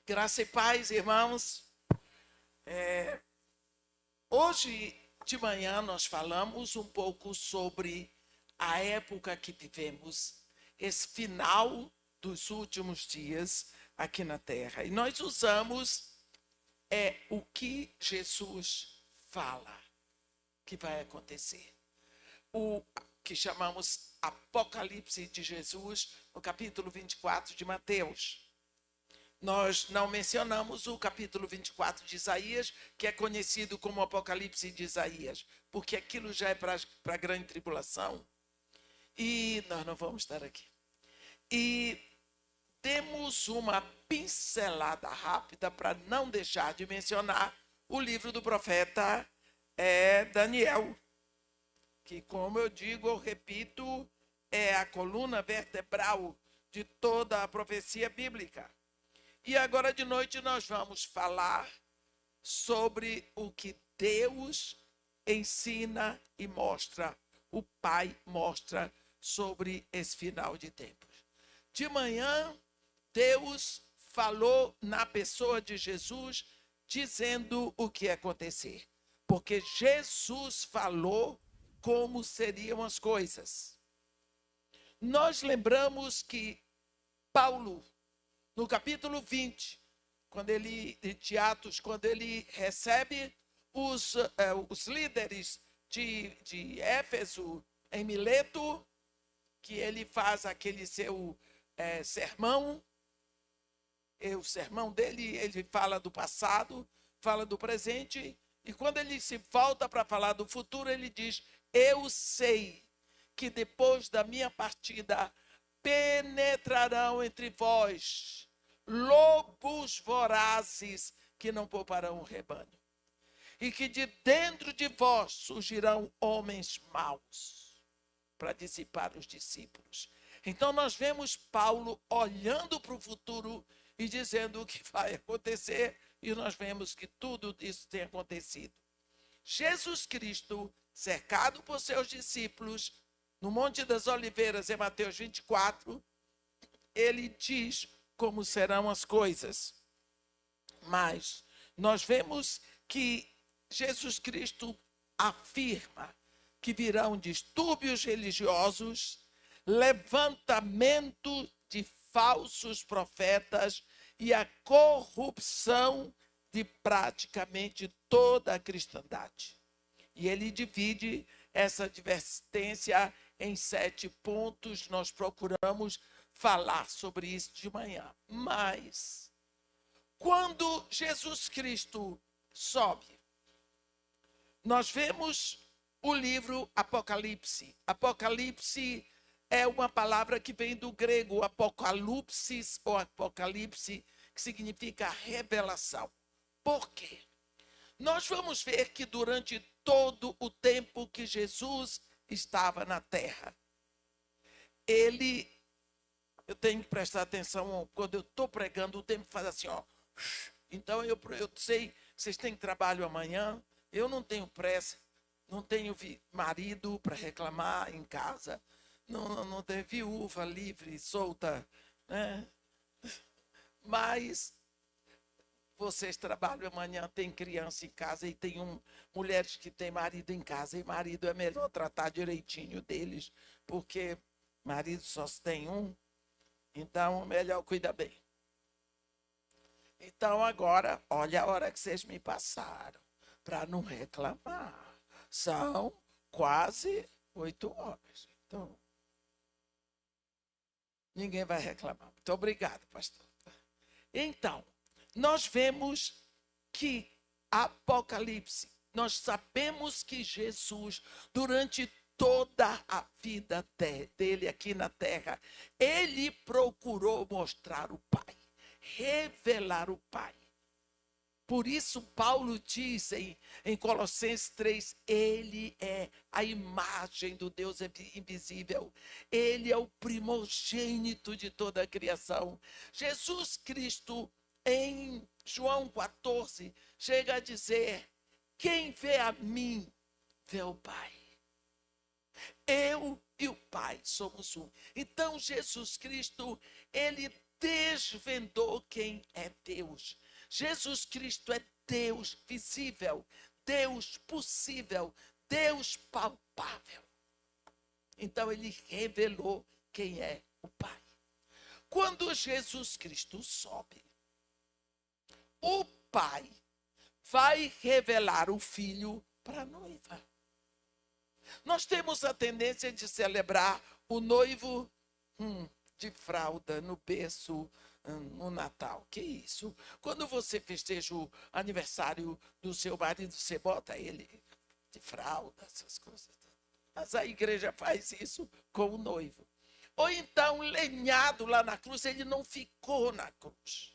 Graça e paz, irmãos. Hoje de manhã nós falamos um pouco sobre a época que vivemos, esse final dos últimos dias aqui na Terra. E nós usamos o que Jesus fala que vai acontecer. O que chamamos Apocalipse de Jesus, no capítulo 24 de Mateus. Nós não mencionamos o capítulo 24 de Isaías, que é conhecido como Apocalipse de Isaías, porque aquilo já é para a grande tribulação. E nós não vamos estar aqui. E temos uma pincelada rápida para não deixar de mencionar o livro do profeta Daniel, que, como eu digo, eu repito, é a coluna vertebral de toda a profecia bíblica. E agora de noite nós vamos falar sobre o que Deus ensina e mostra, o Pai mostra sobre esse final de tempos. De manhã, Deus falou na pessoa de Jesus, dizendo o que ia acontecer. Porque Jesus falou como seriam as coisas. Nós lembramos que Paulo, no capítulo 20, de Atos, quando ele recebe os líderes de Éfeso em Mileto, que ele faz aquele seu sermão, o sermão dele, ele fala do passado, fala do presente, e quando ele se volta para falar do futuro, ele diz: eu sei que depois da minha partida penetrarão entre vós lobos vorazes que não pouparão o rebanho, e que de dentro de vós surgirão homens maus para dissipar os discípulos. Então nós vemos Paulo olhando para o futuro e dizendo o que vai acontecer, e nós vemos que tudo isso tem acontecido. Jesus Cristo, cercado por seus discípulos, no Monte das Oliveiras, em Mateus 24, ele diz como serão as coisas. Mas nós vemos que Jesus Cristo afirma que virão distúrbios religiosos, levantamento de falsos profetas e a corrupção de praticamente toda a cristandade. E ele divide essa advertência em 7 pontos. Nós procuramos falar sobre isso de manhã. Mas, quando Jesus Cristo sobe, nós vemos o livro Apocalipse. Apocalipse é uma palavra que vem do grego apocalypsis ou apocalipse, que significa revelação. Por quê? Nós vamos ver que durante todo o tempo que Jesus estava na terra, eu tenho que prestar atenção quando eu estou pregando, o tempo faz assim, ó. Então eu sei que vocês têm trabalho amanhã, eu não tenho pressa, não tenho marido para reclamar em casa, não tenho viúva livre, solta, né? Mas vocês trabalham amanhã, tem criança em casa e tem mulheres que têm marido em casa, e marido é melhor tratar direitinho deles, porque marido só se tem um, então melhor cuidar bem. Então agora, olha a hora que vocês me passaram, para não reclamar. São quase 8 horas, então ninguém vai reclamar. Muito obrigado, pastor. Então, nós vemos que Apocalipse, nós sabemos que Jesus, durante toda a vida dele aqui na terra, ele procurou mostrar o Pai, revelar o Pai. Por isso Paulo diz em Colossenses 3, ele é a imagem do Deus invisível, ele é o primogênito de toda a criação. Jesus Cristo, em João 14, chega a dizer: quem vê a mim, vê o Pai. Eu e o Pai somos um. Então Jesus Cristo, ele desvendou quem é Deus. Jesus Cristo é Deus visível, Deus possível, Deus palpável. Então ele revelou quem é o Pai. Quando Jesus Cristo sobe, o Pai vai revelar o Filho para a noiva. Nós temos a tendência de celebrar o noivo de fralda no berço no Natal. Que isso? Quando você festeja o aniversário do seu marido, você bota ele de fralda, essas coisas. Mas a igreja faz isso com o noivo. Ou então, lenhado lá na cruz, ele não ficou na cruz.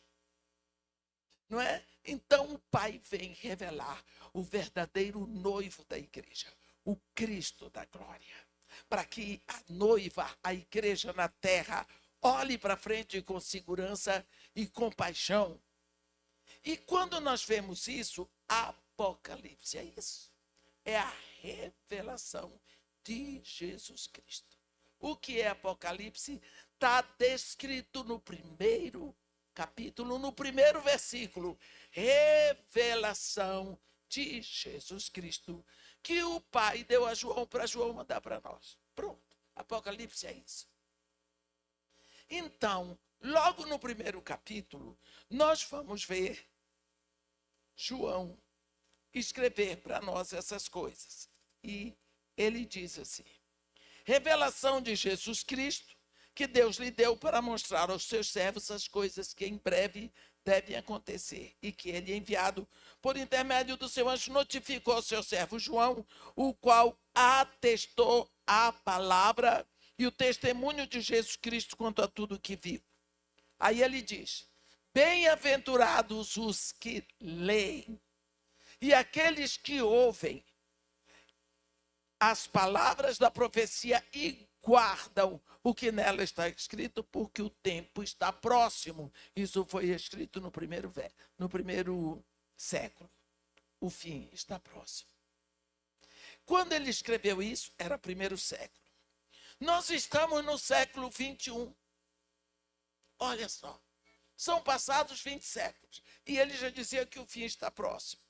Não é? Então o Pai vem revelar o verdadeiro noivo da igreja, o Cristo da glória, para que a noiva, a igreja na terra, olhe para frente com segurança e compaixão. E quando nós vemos isso, Apocalipse é isso. É a revelação de Jesus Cristo. O que é Apocalipse? Está descrito no primeiro capítulo, no primeiro versículo. Revelação de Jesus Cristo, que o Pai deu a João para João mandar para nós. Pronto, Apocalipse é isso. Então, logo no primeiro capítulo, nós vamos ver João escrever para nós essas coisas. E ele diz assim: revelação de Jesus Cristo, que Deus lhe deu para mostrar aos seus servos as coisas que em breve devem acontecer, e que ele, enviado por intermédio do seu anjo, notificou ao seu servo João, o qual atestou a palavra e o testemunho de Jesus Cristo quanto a tudo que viu. Aí ele diz: bem-aventurados os que leem e aqueles que ouvem as palavras da profecia e guardam o que nela está escrito, porque o tempo está próximo. Isso foi escrito no primeiro século. O fim está próximo. Quando ele escreveu isso, era primeiro século. Nós estamos no século 21. Olha só, são passados 20 séculos. E ele já dizia que o fim está próximo.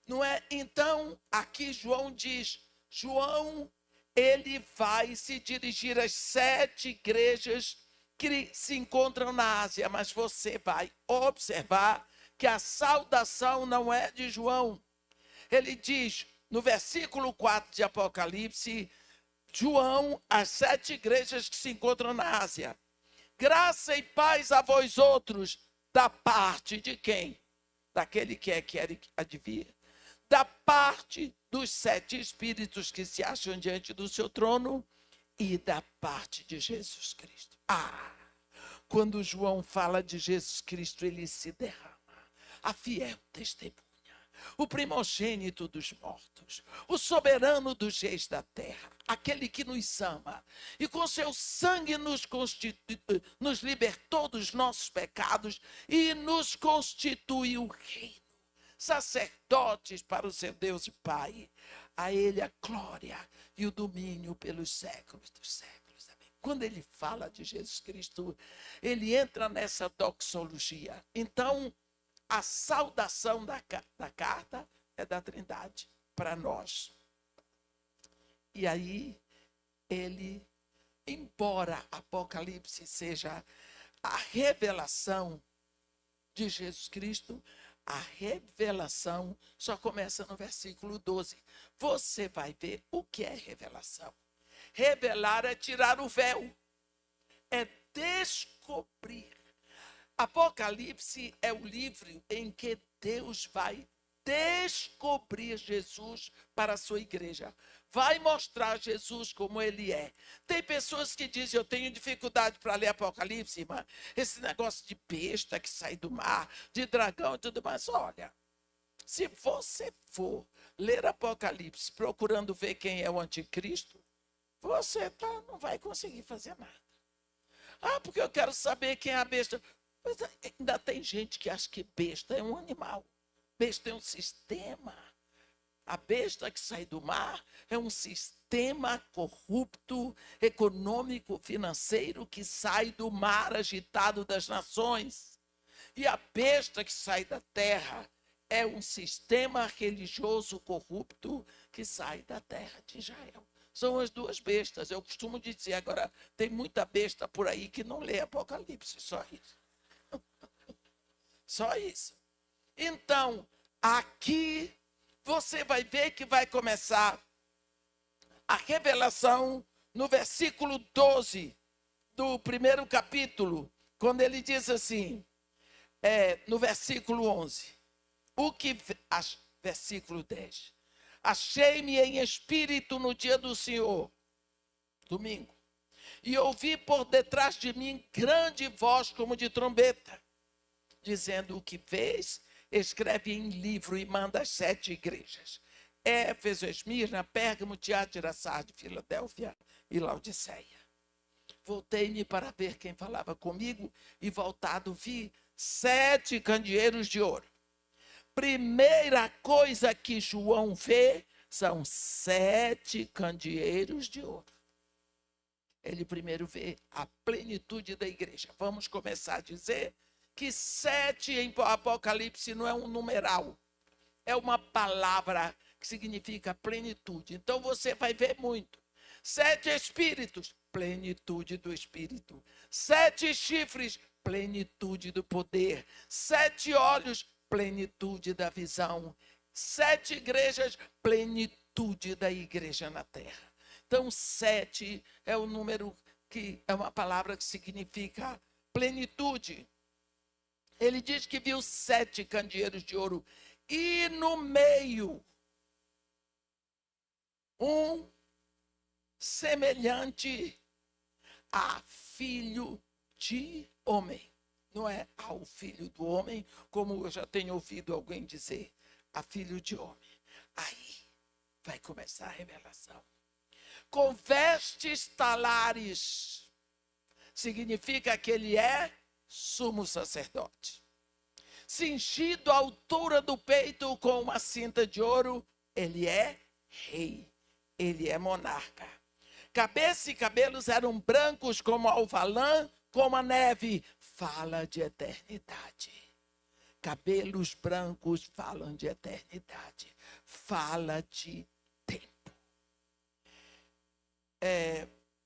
Não é? Então, aqui João diz, João, ele vai se dirigir às 7 igrejas que se encontram na Ásia, mas você vai observar que a saudação não é de João. Ele diz, no versículo 4 de Apocalipse, João, as 7 igrejas que se encontram na Ásia. Graça e paz a vós outros, da parte de quem? Daquele que é, quer e adivinha? Da parte dos 7 espíritos que se acham diante do seu trono e da parte de Jesus Cristo. Quando João fala de Jesus Cristo, ele se derrama. A fiel testemunha, o primogênito dos mortos, o soberano dos reis da terra, aquele que nos ama e com seu sangue nos libertou dos nossos pecados e nos constituiu reino, sacerdotes para o seu Deus e Pai. A ele a glória e o domínio pelos séculos dos séculos. Amém. Quando ele fala de Jesus Cristo, ele entra nessa doxologia. Então, a saudação da carta é da Trindade para nós. E aí, ele, embora Apocalipse seja a revelação de Jesus Cristo, a revelação só começa no versículo 12. Você vai ver o que é revelação. Revelar é tirar o véu, é descobrir. Apocalipse é o livro em que Deus vai descobrir Jesus para a sua igreja. Vai mostrar Jesus como ele é. Tem pessoas que dizem, eu tenho dificuldade para ler Apocalipse, irmã. Esse negócio de besta que sai do mar, de dragão e tudo mais. Olha, se você for ler Apocalipse procurando ver quem é o anticristo, você não vai conseguir fazer nada. Porque eu quero saber quem é a besta. Mas ainda tem gente que acha que besta é um animal. Besta é um sistema. A besta que sai do mar é um sistema corrupto, econômico, financeiro, que sai do mar agitado das nações. E a besta que sai da terra é um sistema religioso corrupto que sai da terra de Israel. São as duas bestas. Eu costumo dizer, agora, tem muita besta por aí que não lê Apocalipse, só isso. Só isso. Então, aqui você vai ver que vai começar a revelação no versículo 12 do primeiro capítulo, quando ele diz assim, no versículo 11, versículo 10, achei-me em espírito no dia do Senhor, domingo, e ouvi por detrás de mim grande voz como de trombeta, dizendo: o que vês, escreve em livro e manda às 7 igrejas: Éfeso, Esmirna, Pérgamo, Tiatira, Sardes, Filadélfia e Laodiceia. Voltei-me para ver quem falava comigo, e voltado vi 7 candeeiros de ouro. Primeira coisa que João vê são 7 candeeiros de ouro. Ele primeiro vê a plenitude da igreja. Vamos começar a dizer que 7 em Apocalipse não é um numeral, é uma palavra que significa plenitude. Então você vai ver muito. 7 espíritos, plenitude do espírito. 7 chifres, plenitude do poder. 7 olhos, plenitude da visão. 7 igrejas, plenitude da igreja na terra. Então 7 é o número que é uma palavra que significa plenitude. Ele diz que viu 7 candeeiros de ouro e no meio um semelhante a filho de homem. Não é ao filho do homem, como eu já tenho ouvido alguém dizer, a filho de homem. Aí vai começar a revelação. Com vestes talares, significa que ele é sumo sacerdote. Cingido à altura do peito com uma cinta de ouro, ele é rei, ele é monarca. Cabeça e cabelos eram brancos como a alvalã, como a neve. Fala de eternidade. Cabelos brancos falam de eternidade. Fala de tempo.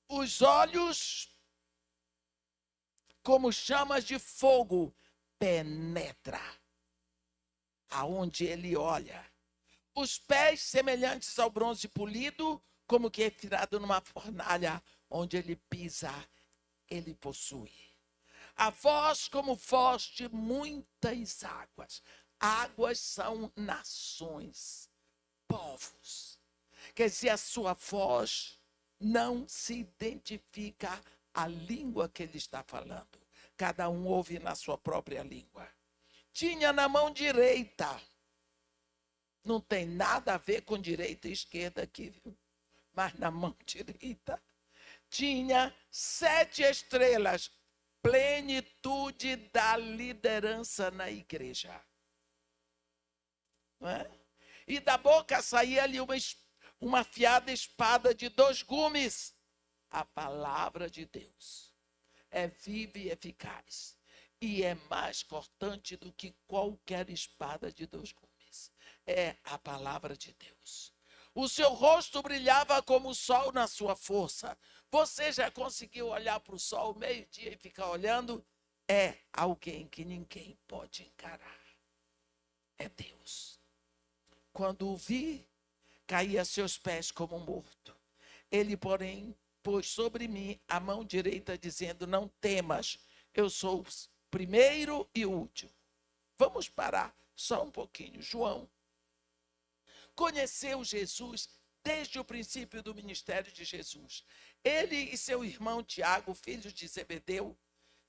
Os olhos, como chamas de fogo, penetra aonde ele olha. Os pés semelhantes ao bronze polido, como que é tirado numa fornalha, onde ele pisa, ele possui. A voz como voz de muitas águas. Águas são nações, povos. Quer dizer, a sua voz não se identifica a língua que ele está falando. Cada um ouve na sua própria língua. Tinha na mão direita. Não tem nada a ver com direita e esquerda aqui, viu? Mas na mão direita tinha 7 estrelas. Plenitude da liderança na igreja. Não é? E da boca saía ali uma afiada espada de 2 gumes. A palavra de Deus é viva e eficaz, e é mais cortante do que qualquer espada de 2 gumes. É a palavra de Deus. O seu rosto brilhava como o sol na sua força. Você já conseguiu olhar para o sol meio-dia e ficar olhando? É alguém que ninguém pode encarar. É Deus. Quando o vi, caí a seus pés como morto. Ele, porém, pôs sobre mim a mão direita, dizendo: não temas, eu sou o primeiro e o último. Vamos parar só um pouquinho. João conheceu Jesus desde o princípio do ministério de Jesus. Ele e seu irmão Tiago, filhos de Zebedeu,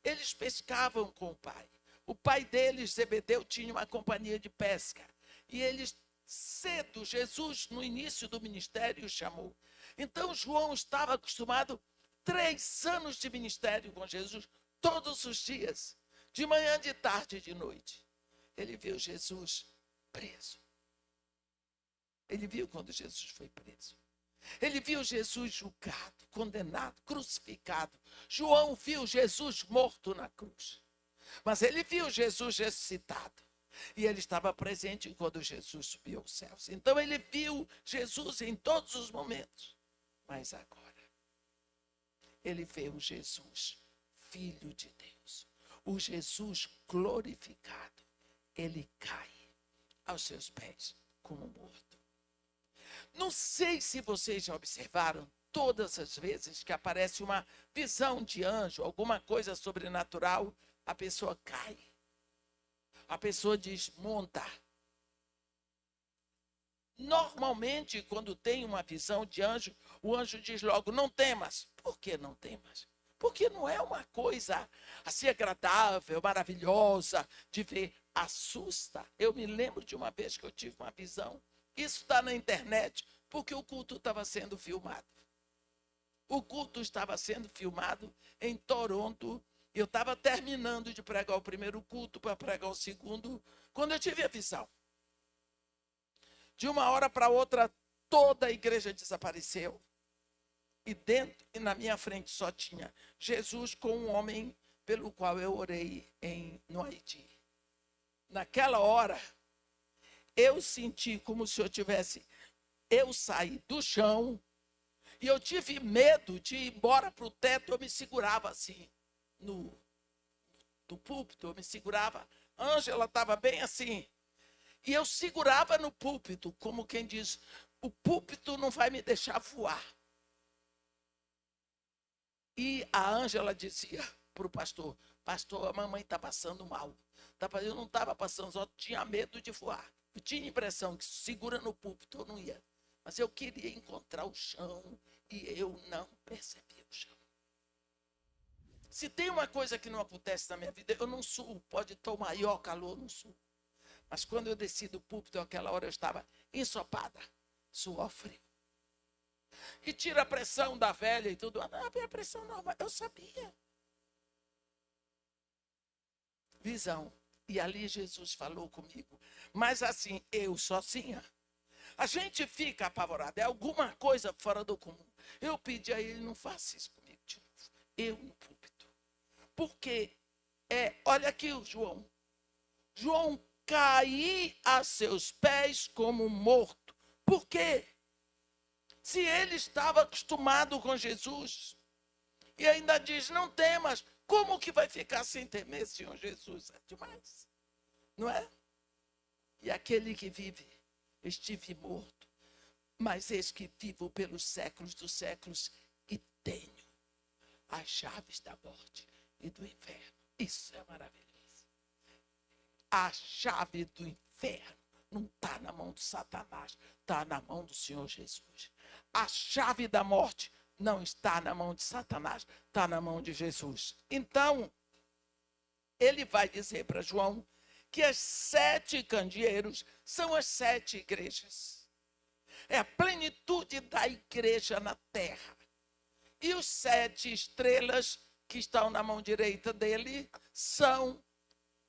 eles pescavam com o pai. O pai deles, Zebedeu, tinha uma companhia de pesca. E eles, cedo, Jesus, no início do ministério, o chamou. Então, João estava acostumado 3 anos de ministério com Jesus, todos os dias, de manhã, de tarde e de noite. Ele viu Jesus preso. Ele viu quando Jesus foi preso. Ele viu Jesus julgado, condenado, crucificado. João viu Jesus morto na cruz. Mas ele viu Jesus ressuscitado. E ele estava presente quando Jesus subiu aos céus. Então ele viu Jesus em todos os momentos. Mas agora, ele vê o Jesus, Filho de Deus. O Jesus glorificado. Ele cai aos seus pés como morto. Não sei se vocês já observaram, todas as vezes que aparece uma visão de anjo, alguma coisa sobrenatural, a pessoa cai. A pessoa diz, monta. Normalmente, quando tem uma visão de anjo, o anjo diz logo, não temas. Por que não temas? Porque não é uma coisa assim agradável, maravilhosa de ver, assusta. Eu me lembro de uma vez que eu tive uma visão. Isso está na internet, porque o culto estava sendo filmado. O culto estava sendo filmado em Toronto. Eu estava terminando de pregar o primeiro culto para pregar o segundo, quando eu tive a visão. De uma hora para outra, toda a igreja desapareceu. E dentro e na minha frente só tinha Jesus com um homem pelo qual eu orei no Haiti. Naquela hora, eu senti como se eu saí do chão e eu tive medo de ir embora para o teto. Eu me segurava assim no púlpito, eu me segurava. Ângela estava bem assim. E eu segurava no púlpito, como quem diz, o púlpito não vai me deixar voar. E a Ângela dizia para o pastor, a mamãe está passando mal. Eu não estava passando, só tinha medo de voar. Eu tinha a impressão que segura no púlpito eu não ia. Mas eu queria encontrar o chão e eu não percebia o chão. Se tem uma coisa que não acontece na minha vida, eu não suo. Pode ter o maior calor, não suo. Mas quando eu desci do púlpito, aquela hora eu estava ensopada, suor frio. E tira a pressão da velha e tudo. Não, a pressão não, mas eu sabia. Visão. E ali Jesus falou comigo. Mas assim, eu sozinha. A gente fica apavorado. É alguma coisa fora do comum. Eu pedi a ele, não faça isso comigo de novo. Eu no púlpito. Porque, olha aqui o João. João caí a seus pés como morto. Por quê? Se ele estava acostumado com Jesus. E ainda diz, não temas. Como que vai ficar sem temer, Senhor Jesus? É demais. Não é? E aquele que vive, estive morto, mas eis que vivo pelos séculos dos séculos e tenho as chaves da morte e do inferno. Isso é maravilhoso. A chave do inferno não está na mão de Satanás, está na mão do Senhor Jesus. A chave da morte não está na mão de Satanás, está na mão de Jesus. Então, ele vai dizer para João que as 7 candeeiros são as 7 igrejas. É a plenitude da igreja na terra. E os 7 estrelas que estão na mão direita dele são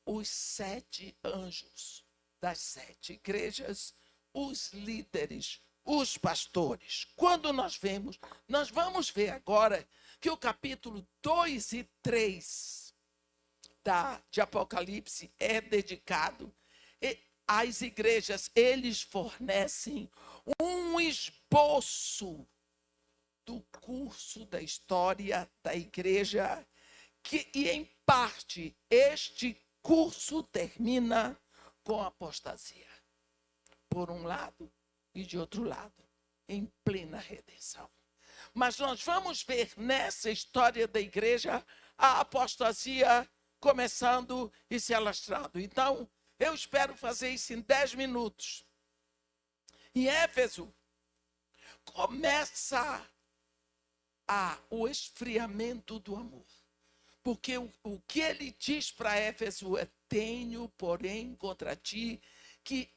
os 7 anjos das 7 igrejas, os líderes, os pastores. Quando nós vamos ver agora que o capítulo 2 e 3 de Apocalipse é dedicado às igrejas. Eles fornecem um esboço do curso da história da igreja, e em parte este curso termina com apostasia, por um lado e de outro lado, em plena redenção. Mas nós vamos ver nessa história da igreja a apostasia começando e se alastrando. Então, eu espero fazer isso em 10 minutos. Em Éfeso, começa o esfriamento do amor. Porque o que ele diz para Éfeso é: tenho, porém, contra ti que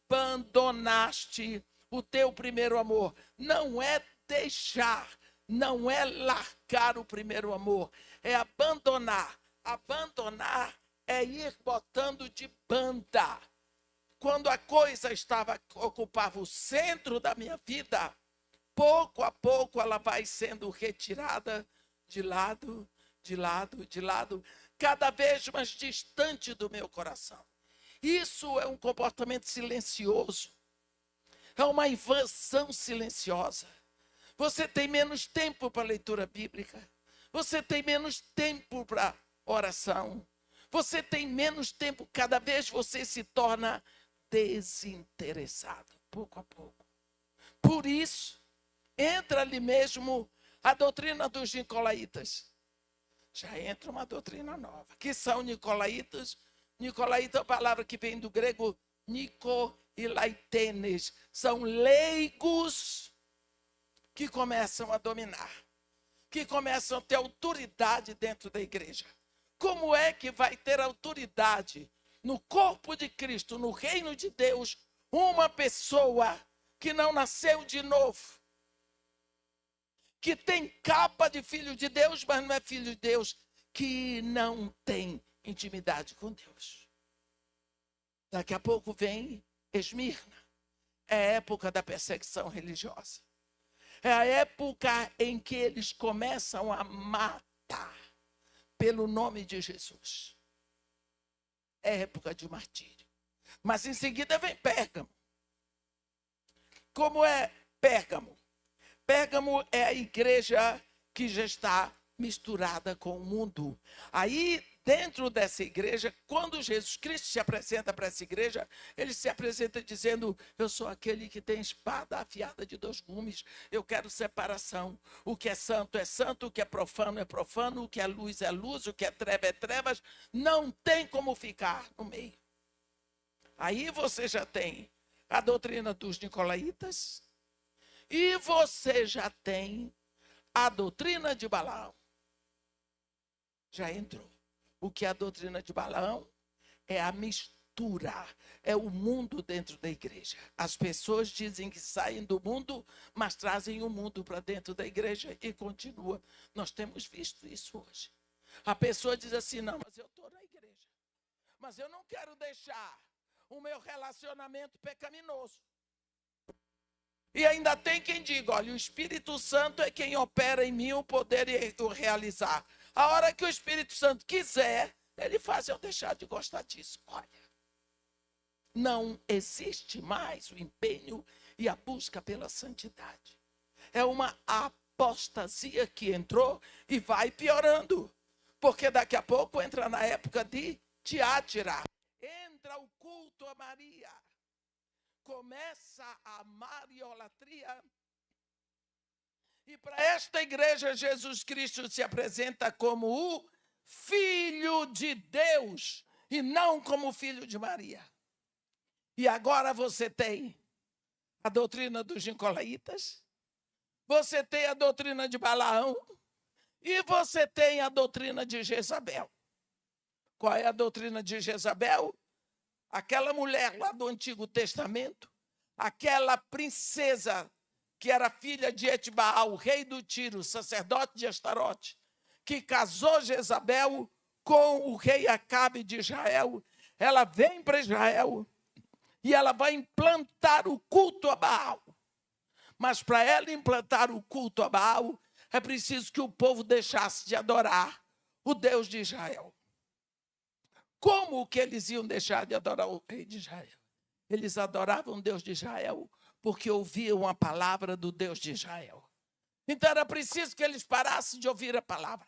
abandonaste o teu primeiro amor. Não é deixar, não é largar o primeiro amor, é abandonar. Abandonar é ir botando de banda. quando a coisa ocupava o centro da minha vida, pouco a pouco ela vai sendo retirada de lado, de lado, de lado, cada vez mais distante do meu coração. Isso é um comportamento silencioso. É uma invasão silenciosa. Você tem menos tempo para leitura bíblica. Você tem menos tempo para oração. Você tem menos tempo, cada vez você se torna desinteressado, pouco a pouco. Por isso, entra ali mesmo a doutrina dos nicolaítas. Já entra uma doutrina nova. Que são nicolaítas? Nicolaíta é a palavra que vem do grego Nico e Laitenes. São leigos que começam a dominar, que começam a ter autoridade dentro da igreja. Como é que vai ter autoridade no corpo de Cristo, no reino de Deus, uma pessoa que não nasceu de novo, que tem capa de filho de Deus, mas não é filho de Deus, que não tem intimidade com Deus? Daqui a pouco vem Esmirna. É a época da perseguição religiosa. É a época em que eles começam a matar pelo nome de Jesus. É época de martírio. Mas em seguida vem Pérgamo. Como é Pérgamo? Pérgamo é a igreja que já está misturada com o mundo. Aí, dentro dessa igreja, quando Jesus Cristo se apresenta para essa igreja, ele se apresenta dizendo: eu sou aquele que tem espada afiada de 2 gumes, eu quero separação. O que é santo, o que é profano, o que é luz, o que é trevas, não tem como ficar no meio. Aí você já tem a doutrina dos nicolaítas e você já tem a doutrina de Balaão. Já entrou. O que é a doutrina de Balaão? É a mistura, é o mundo dentro da igreja. As pessoas dizem que saem do mundo, mas trazem o mundo para dentro da igreja e continua. Nós temos visto isso hoje. A pessoa diz assim: não, mas eu estou na igreja, mas eu não quero deixar o meu relacionamento pecaminoso. E ainda tem quem diga: olha, o Espírito Santo é quem opera em mim o poder e o realizar. A hora que o Espírito Santo quiser, ele faz eu deixar de gostar disso. Olha, não existe mais o empenho e a busca pela santidade. É uma apostasia que entrou e vai piorando. Porque daqui a pouco entra na época de Tiátira. Entra o culto a Maria. Começa a mariolatria. E para esta igreja, Jesus Cristo se apresenta como o Filho de Deus e não como o filho de Maria. E agora você tem a doutrina dos nicolaítas, você tem a doutrina de Balaão e você tem a doutrina de Jezabel. Qual é a doutrina de Jezabel? Aquela mulher lá do Antigo Testamento, aquela princesa que era filha de Etbaal, rei do Tiro, sacerdote de Astarote, que casou Jezabel com o rei Acabe de Israel. Ela vem para Israel e ela vai implantar o culto a Baal. Mas para ela implantar o culto a Baal, é preciso que o povo deixasse de adorar o Deus de Israel. Como que eles iam deixar de adorar o rei de Israel? Eles adoravam o Deus de Israel porque ouviam a palavra do Deus de Israel. Então era preciso que eles parassem de ouvir a palavra.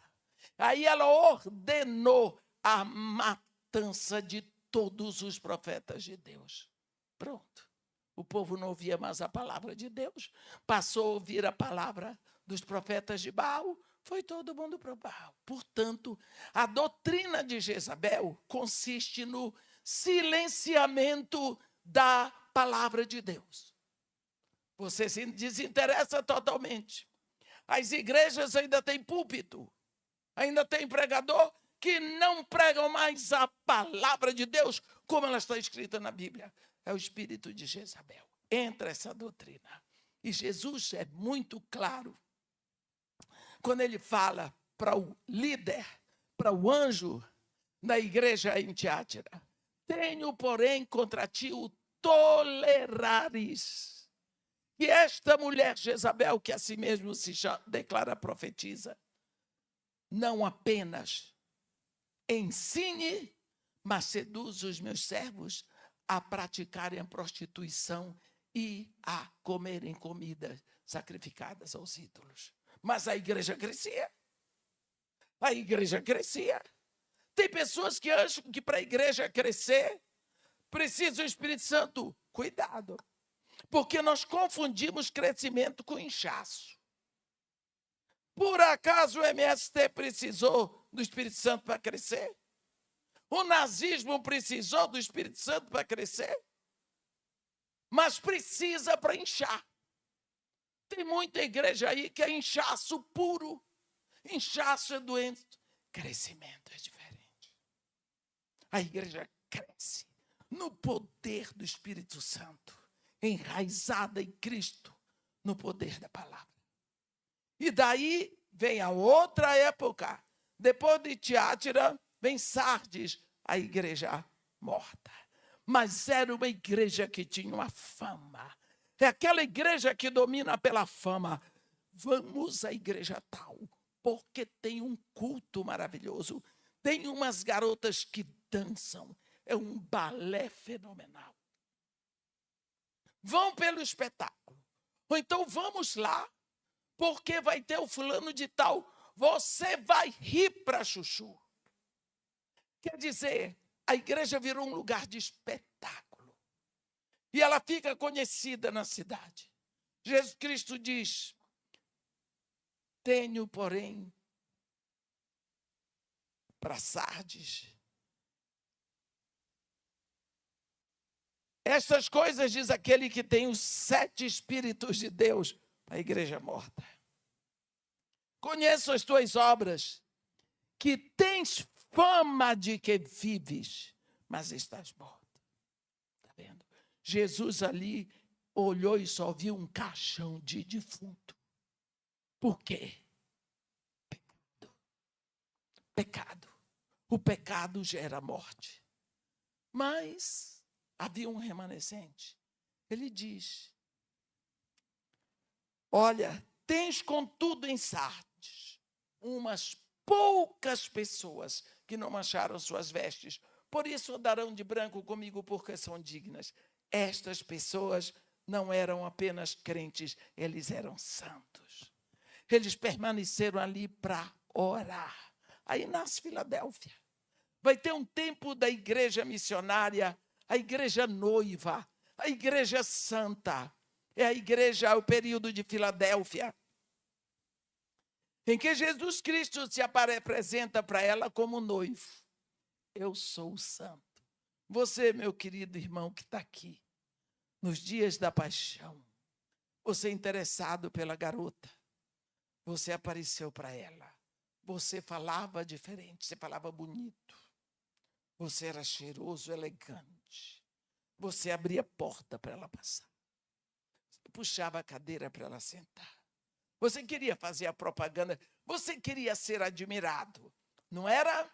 Aí ela ordenou a matança de todos os profetas de Deus. Pronto. O povo não ouvia mais a palavra de Deus, passou a ouvir a palavra dos profetas de Baal, foi todo mundo para Baal. Portanto, a doutrina de Jezabel consiste no silenciamento da palavra de Deus. Você se desinteressa totalmente. As igrejas ainda têm púlpito, ainda tem pregador que não pregam mais a palavra de Deus como ela está escrita na Bíblia. É o espírito de Jezabel. Entra essa doutrina. E Jesus é muito claro quando ele fala para o líder, para o anjo da igreja em Tiátira: tenho, porém, contra ti o tolerares. E esta mulher, Jezabel, que a si mesmo declara profetiza, não apenas ensine, mas seduz os meus servos a praticarem a prostituição e a comerem comidas sacrificadas aos ídolos. Mas a igreja crescia. A igreja crescia. Tem pessoas que acham que para a igreja crescer, precisa o Espírito Santo. Cuidado, porque nós confundimos crescimento com inchaço. Por acaso o MST precisou do Espírito Santo para crescer? O nazismo precisou do Espírito Santo para crescer? Mas precisa para inchar. Tem muita igreja aí que é inchaço puro. Inchaço é doença. Crescimento é diferente. A igreja cresce no poder do Espírito Santo, enraizada em Cristo, no poder da palavra. E daí vem a outra época. Depois de Tiátira, vem Sardes, a igreja morta. Mas era uma igreja que tinha uma fama. É aquela igreja que domina pela fama. Vamos à igreja tal, porque tem um culto maravilhoso. Tem umas garotas que dançam. É um balé fenomenal. Vão pelo espetáculo. Ou então vamos lá, porque vai ter o fulano de tal. Você vai rir para chuchu. Quer dizer, a igreja virou um lugar de espetáculo. E ela fica conhecida na cidade. Jesus Cristo diz: tenho, porém, para Sardes estas coisas, diz aquele que tem os 7 Espíritos de Deus, a igreja morta. Conheço as tuas obras, que tens fama de que vives, mas estás morto. Está vendo? Jesus ali olhou e só viu um caixão de defunto. Por quê? Pecado. Pecado. O pecado gera morte. Mas havia um remanescente. Ele diz: olha, tens contudo em Sardes umas poucas pessoas que não mancharam suas vestes, por isso andarão de branco comigo, porque são dignas. Estas pessoas não eram apenas crentes, eles eram santos. Eles permaneceram ali para orar. Aí nasce Filadélfia. Vai ter um tempo da igreja missionária, a igreja noiva, a igreja santa. É a igreja, o período de Filadélfia, em que Jesus Cristo se apresenta para ela como noivo. Eu sou o santo. Você, meu querido irmão que está aqui, nos dias da paixão, você é interessado pela garota, você apareceu para ela, você falava diferente, você falava bonito, você era cheiroso, elegante, você abria a porta para ela passar, você puxava a cadeira para ela sentar. Você queria fazer a propaganda, você queria ser admirado, não era?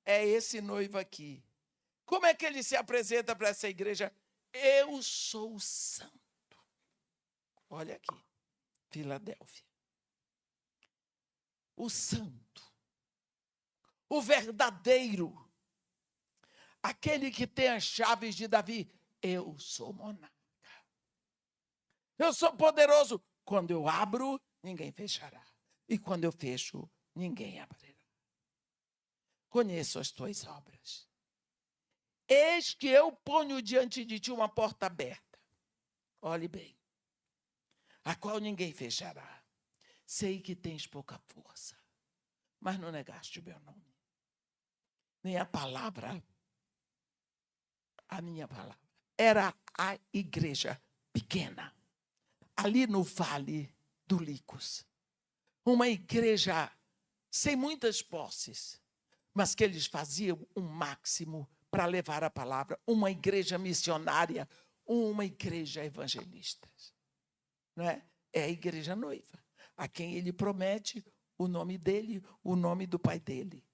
É esse noivo aqui. Como é que ele se apresenta para essa igreja? Eu sou o santo. Olha aqui, Filadélfia. O santo, o verdadeiro, aquele que tem as chaves de Davi. Eu sou monarca. Eu sou poderoso. Quando eu abro, ninguém fechará. E quando eu fecho, ninguém abrirá. Conheço as tuas obras. Eis que eu ponho diante de ti uma porta aberta. Olhe bem. A qual ninguém fechará. Sei que tens pouca força, mas não negaste o meu nome. Nem a palavra, a minha palavra. Era a igreja pequena, ali no vale do Licos. Uma igreja sem muitas posses, mas que eles faziam o máximo para levar a palavra. Uma igreja missionária, uma igreja evangelista. Não é? É a igreja noiva, a quem ele promete o nome dele, o nome do pai dele.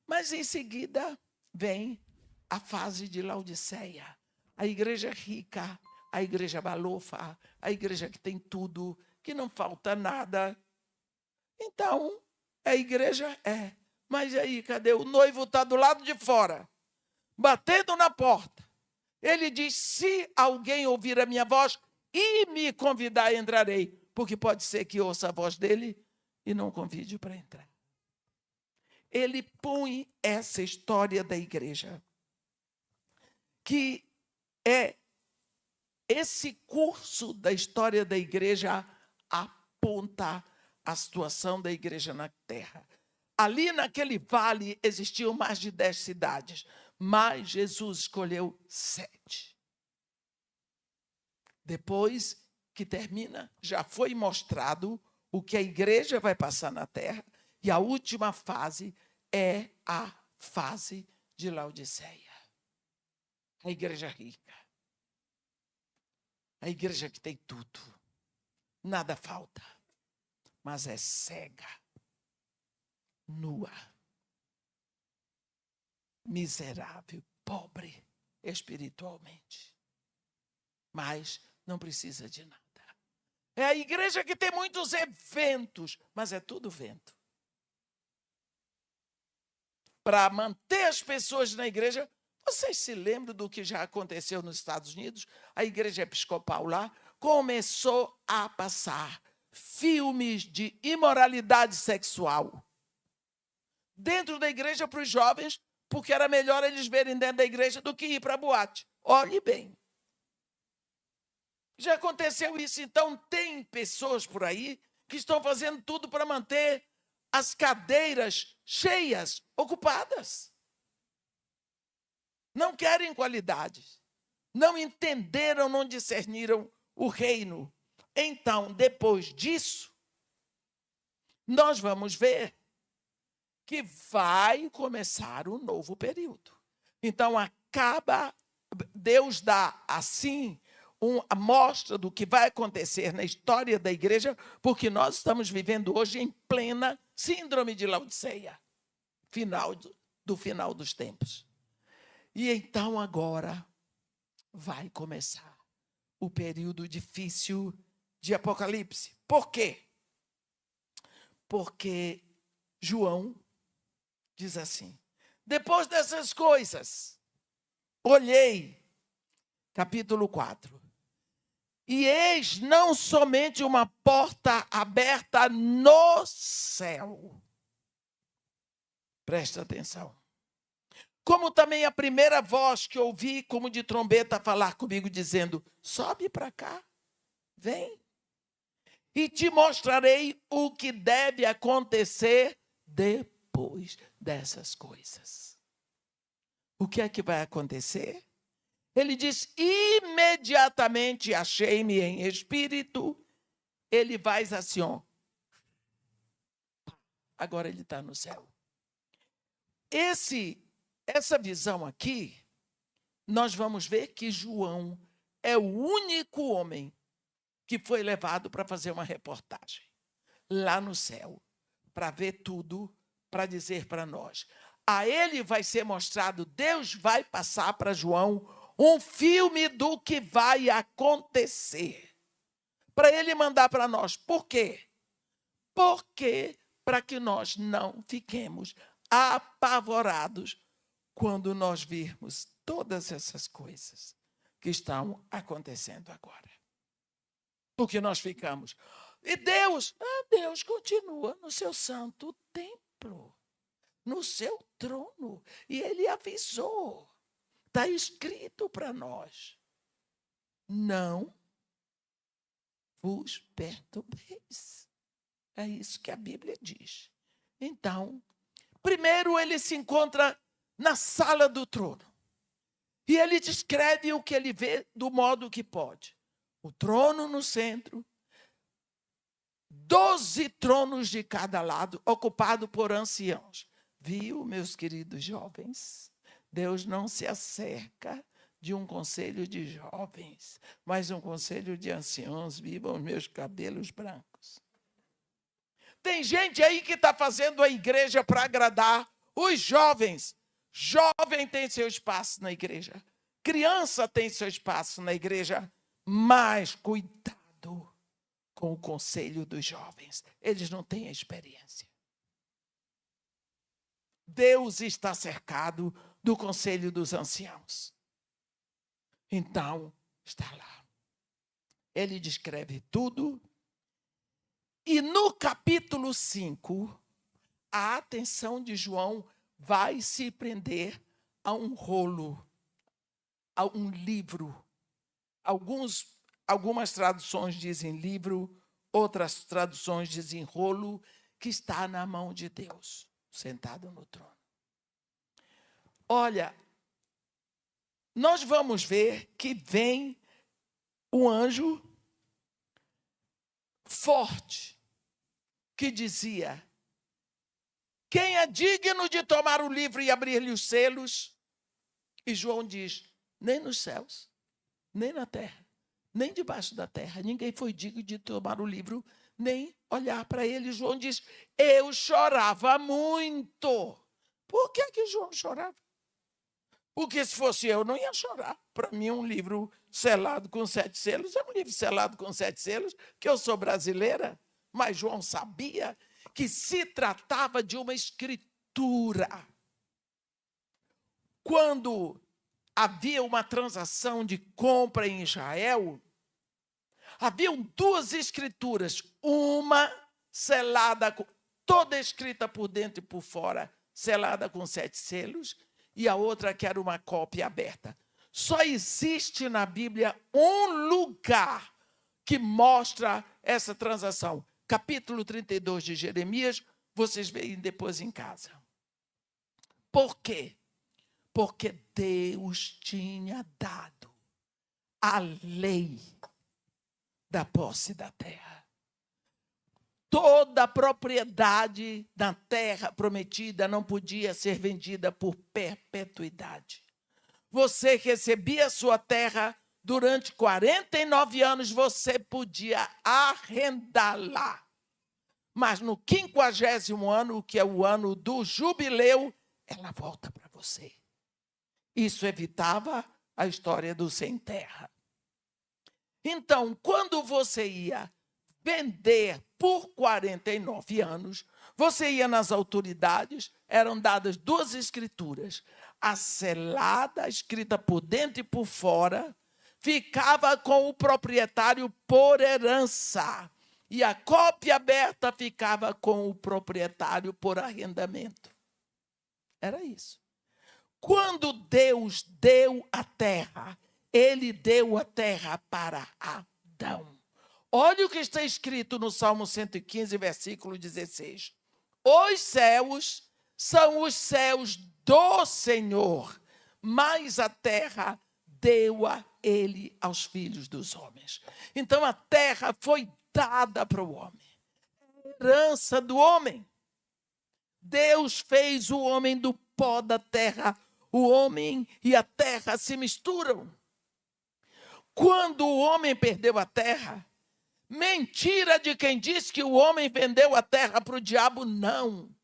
Mas em seguida vem a fase de Laodiceia, A igreja rica, a igreja balofa, a igreja que tem tudo, que não falta nada. Então, a igreja é. Mas aí, cadê? O noivo está do lado de fora, batendo na porta. Ele diz, se alguém ouvir a minha voz e me convidar, entrarei. Porque pode ser que ouça a voz dele e não convide para entrar. Ele põe essa história da igreja, que é esse curso da história da igreja aponta a situação da igreja na terra. Ali naquele vale existiam mais de 10 cidades, mas Jesus escolheu 7. Depois que termina, já foi mostrado o que a igreja vai passar na terra, e a última fase é a fase de Laodiceia. A igreja rica. A igreja que tem tudo. Nada falta. Mas é cega. Nua. Miserável. Pobre espiritualmente. Mas não precisa de nada. É a igreja que tem muitos eventos, mas é tudo vento. Para manter as pessoas na igreja, vocês se lembram do que já aconteceu nos Estados Unidos? A igreja episcopal lá começou a passar filmes de imoralidade sexual dentro da igreja para os jovens, porque era melhor eles verem dentro da igreja do que ir para a boate. Olhe bem. Já aconteceu isso, então tem pessoas por aí que estão fazendo tudo para manter as cadeiras cheias, ocupadas. Não querem qualidade. Não entenderam, não discerniram o reino. Então, depois disso, nós vamos ver que vai começar um novo período. Então, Deus dá assim uma amostra do que vai acontecer na história da igreja, porque nós estamos vivendo hoje em plena síndrome de Laodiceia, final dos tempos. E então agora vai começar o período difícil de Apocalipse. Por quê? Porque João diz assim, depois dessas coisas, olhei, capítulo 4, e eis não somente uma porta aberta no céu. Presta atenção. Como também a primeira voz que ouvi, como de trombeta, falar comigo, dizendo, sobe para cá, vem, e te mostrarei o que deve acontecer depois dessas coisas. O que é que vai acontecer? Ele diz, imediatamente achei-me em espírito. Ele vai assim, ó. Agora ele está no céu. Essa visão aqui, nós vamos ver que João é o único homem que foi levado para fazer uma reportagem lá no céu, para ver tudo, para dizer para nós. A ele vai ser mostrado, Deus vai passar para João um filme do que vai acontecer, para ele mandar para nós. Por quê? Porque para que nós não fiquemos apavorados quando nós virmos todas essas coisas que estão acontecendo agora. Porque nós ficamos. E Deus continua no seu santo templo, no seu trono. E ele avisou. Está escrito para nós. Não vos perturbeis. É isso que a Bíblia diz. Então, primeiro ele se encontra na sala do trono. E ele descreve o que ele vê do modo que pode. O trono no centro, 12 tronos de cada lado, ocupado por anciãos. Viu, meus queridos jovens? Deus não se acerca de um conselho de jovens, mas um conselho de anciãos. Vivam meus cabelos brancos. Tem gente aí que está fazendo a igreja para agradar os jovens. Jovem tem seu espaço na igreja. Criança tem seu espaço na igreja, mas cuidado com o conselho dos jovens. Eles não têm experiência. Deus está cercado do conselho dos anciãos. Então, está lá. Ele descreve tudo. E no capítulo 5, a atenção de João vai se prender a um rolo, a um livro. Algumas traduções dizem livro, outras traduções dizem rolo, que está na mão de Deus, sentado no trono. Olha, nós vamos ver que vem um anjo forte, que dizia: quem é digno de tomar o livro e abrir-lhe os selos? E João diz: nem nos céus, nem na terra, nem debaixo da terra, ninguém foi digno de tomar o livro, nem olhar para ele. João diz: eu chorava muito. Por que João chorava? Porque se fosse eu, não ia chorar. Para mim, um livro selado com 7 selos é um livro selado com 7 selos, que eu sou brasileira. Mas João sabia que se tratava de uma escritura. Quando havia uma transação de compra em Israel, haviam 2 escrituras, uma selada, toda escrita por dentro e por fora, selada com 7 selos, e a outra que era uma cópia aberta. Só existe na Bíblia um lugar que mostra essa transação. Capítulo 32 de Jeremias, vocês veem depois em casa. Por quê? Porque Deus tinha dado a lei da posse da terra. Toda a propriedade da terra prometida não podia ser vendida por perpetuidade. Você recebia a sua terra durante 49 anos, você podia arrendá-la. Mas no 50º ano, que é o ano do jubileu, ela volta para você. Isso evitava a história do sem terra. Então, quando você ia vender por 49 anos, você ia nas autoridades, eram dadas 2 escrituras. A selada, escrita por dentro e por fora, ficava com o proprietário por herança. E a cópia aberta ficava com o proprietário por arrendamento. Era isso. Quando Deus deu a terra, ele deu a terra para Adão. Olha o que está escrito no Salmo 115, versículo 16. Os céus são os céus do Senhor, mas a terra deu-a ele aos filhos dos homens. Então a terra foi dada para o homem. Herança do homem. Deus fez o homem do pó da terra. O homem e a terra se misturam. Quando o homem perdeu a terra, mentira de quem diz que o homem vendeu a terra para o diabo, não.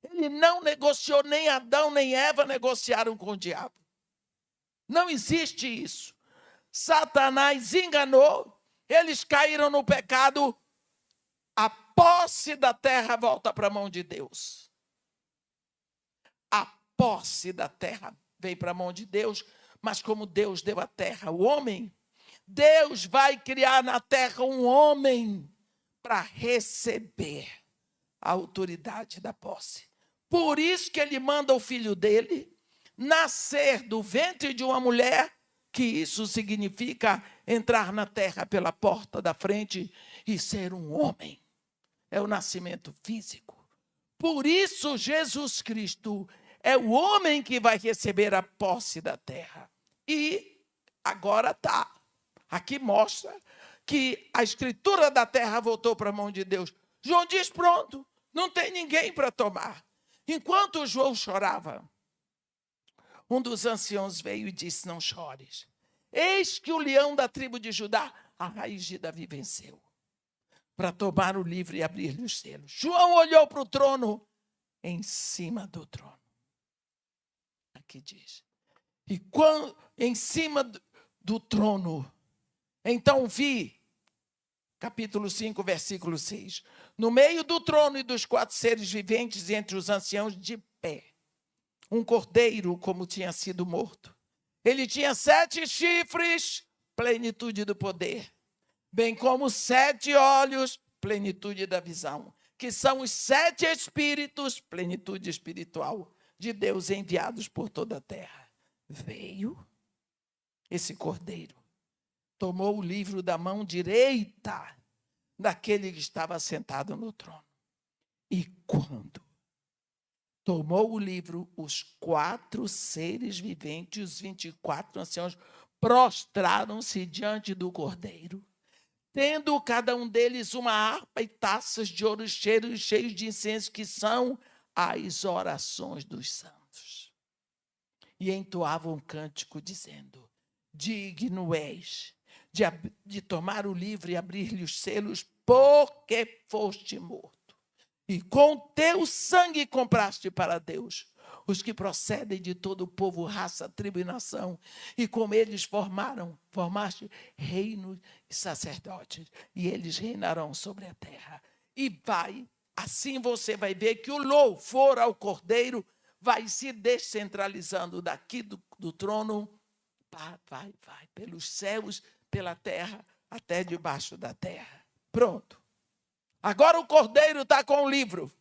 Ele não negociou, nem Adão nem Eva negociaram com o diabo. Não existe isso. Satanás enganou, eles caíram no pecado, a posse da terra volta para a mão de Deus. A posse da terra veio para a mão de Deus, mas como Deus deu a terra ao homem, Deus vai criar na terra um homem para receber a autoridade da posse. Por isso que ele manda o filho dele nascer do ventre de uma mulher, que isso significa entrar na terra pela porta da frente e ser um homem. É o nascimento físico. Por isso Jesus Cristo é o homem que vai receber a posse da terra. E agora está. Aqui mostra que a escritura da terra voltou para a mão de Deus. João diz: pronto, não tem ninguém para tomar. Enquanto João chorava, um dos anciãos veio e disse: não chores. Eis que o leão da tribo de Judá, a raiz de Davi, venceu para tomar o livro e abrir-lhe os selos. João olhou para o trono, em cima do trono. Aqui diz: E quando, em cima do trono, então vi, capítulo 5, versículo 6, no meio do trono e dos 4 seres viventes, entre os anciãos de pé, um cordeiro como tinha sido morto. Ele tinha 7 chifres, plenitude do poder, bem como 7 olhos, plenitude da visão, que são os 7 espíritos, plenitude espiritual, de Deus enviados por toda a terra. Veio esse cordeiro, tomou o livro da mão direita daquele que estava sentado no trono. E quando tomou o livro, os 4 seres viventes, os 24 anciãos, prostraram-se diante do cordeiro, tendo cada um deles uma harpa e taças de ouro cheios de incenso, que são as orações dos santos. E entoavam um cântico dizendo: digno és de tomar o livro e abrir-lhe os selos, porque foste morto. E com teu sangue compraste para Deus os que procedem de todo o povo, raça, tribo e nação, e com eles formaste reino e sacerdotes, e eles reinarão sobre a terra. E assim você vai ver que o louvor ao Cordeiro vai se descentralizando daqui do trono, vai, pelos céus, pela terra, até debaixo da terra. Pronto. Agora o Cordeiro está com o livro.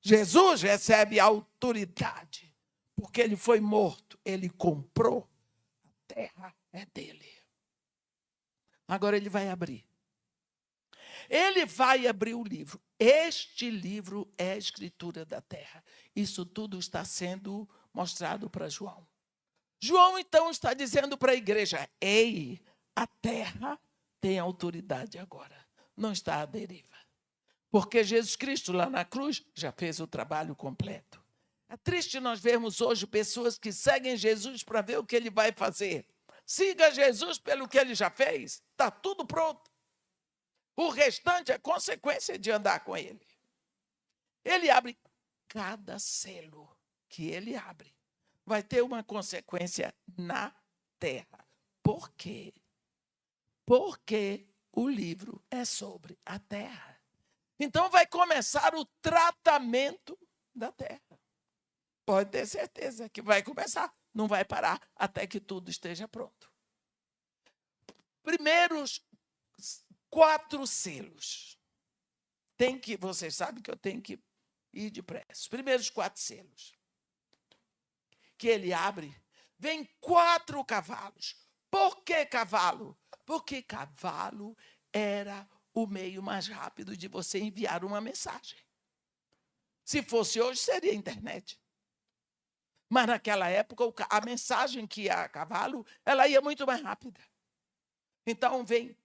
Jesus recebe autoridade, porque ele foi morto, ele comprou, a terra é dele. Agora ele vai abrir. Ele vai abrir o livro. Este livro é a escritura da terra. Isso tudo está sendo mostrado para João. João, então, está dizendo para a igreja: ei, a terra tem autoridade agora. Não está à deriva. Porque Jesus Cristo, lá na cruz, já fez o trabalho completo. É triste nós vermos hoje pessoas que seguem Jesus para ver o que ele vai fazer. Siga Jesus pelo que ele já fez. Está tudo pronto. O restante é consequência de andar com ele. Ele abre cada selo que ele abre. Vai ter uma consequência na terra. Por quê? Porque o livro é sobre a terra. Então vai começar o tratamento da terra. Pode ter certeza que vai começar. Não vai parar até que tudo esteja pronto. Primeiros 4 selos. Vocês sabem que eu tenho que ir depressa. Os primeiros 4 selos que ele abre, vem 4 cavalos. Por que cavalo? Porque cavalo era o meio mais rápido de você enviar uma mensagem. Se fosse hoje, seria a internet. Mas naquela época, a mensagem que ia a cavalo, ela ia muito mais rápida. Então, vem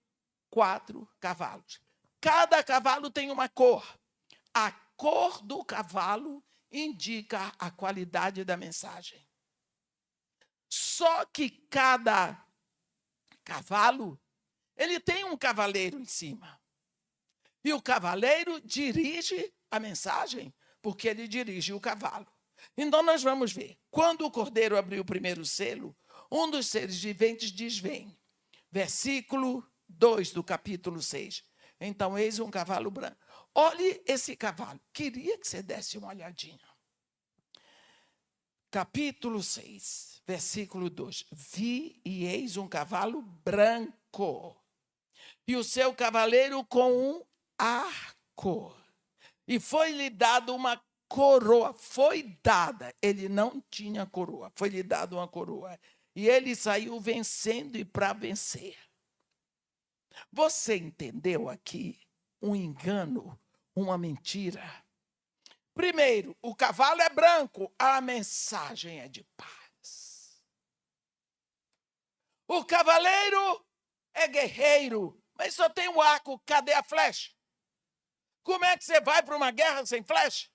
4 cavalos. Cada cavalo tem uma cor. A cor do cavalo indica a qualidade da mensagem. Só que cada cavalo, ele tem um cavaleiro em cima. E o cavaleiro dirige a mensagem, porque ele dirige o cavalo. Então, nós vamos ver. Quando o Cordeiro abriu o primeiro selo, um dos seres viventes diz: vem. Versículo 2 do capítulo 6. Então, eis um cavalo branco. Olhe esse cavalo. Queria que você desse uma olhadinha. Capítulo 6, versículo 2. Vi e eis um cavalo branco, e o seu cavaleiro com um arco. E foi-lhe dado uma coroa. Foi dada. Ele não tinha coroa. Foi-lhe dado uma coroa. E ele saiu vencendo e para vencer. Você entendeu aqui um engano, uma mentira? Primeiro, o cavalo é branco, a mensagem é de paz. O cavaleiro é guerreiro, mas só tem um arco, cadê a flecha? Como é que você vai para uma guerra sem flecha?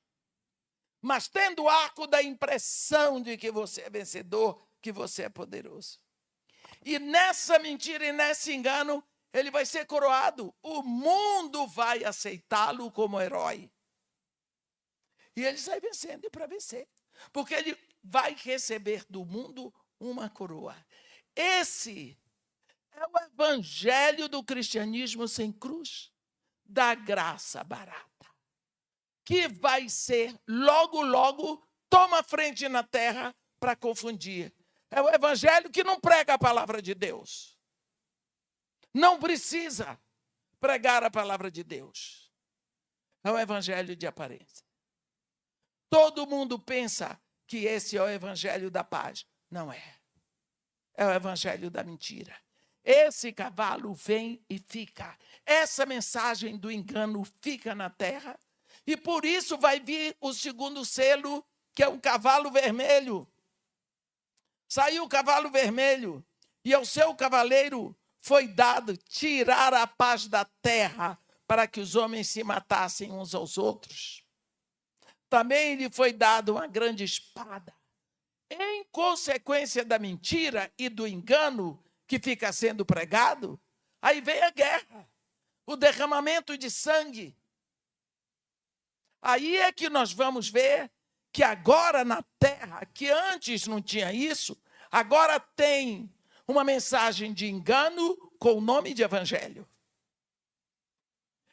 Mas tendo o arco, dá a impressão de que você é vencedor, que você é poderoso. E nessa mentira e nesse engano, ele vai ser coroado. O mundo vai aceitá-lo como herói. E ele sai vencendo e para vencer. Porque ele vai receber do mundo uma coroa. Esse é o evangelho do cristianismo sem cruz, da graça barata, que vai ser, logo, logo, toma frente na terra para confundir. É o evangelho que não prega a palavra de Deus. Não precisa pregar a palavra de Deus. É o evangelho de aparência. Todo mundo pensa que esse é o evangelho da paz. Não é. É o evangelho da mentira. Esse cavalo vem e fica. Essa mensagem do engano fica na terra. E por isso vai vir o segundo selo, que é um cavalo vermelho. Saiu o cavalo vermelho, e ao seu cavaleiro foi dado tirar a paz da terra, para que os homens se matassem uns aos outros. Também lhe foi dado uma grande espada. Em consequência da mentira e do engano que fica sendo pregado, aí vem a guerra, o derramamento de sangue. Aí é que nós vamos ver que agora na terra, que antes não tinha isso, agora tem uma mensagem de engano com o nome de evangelho.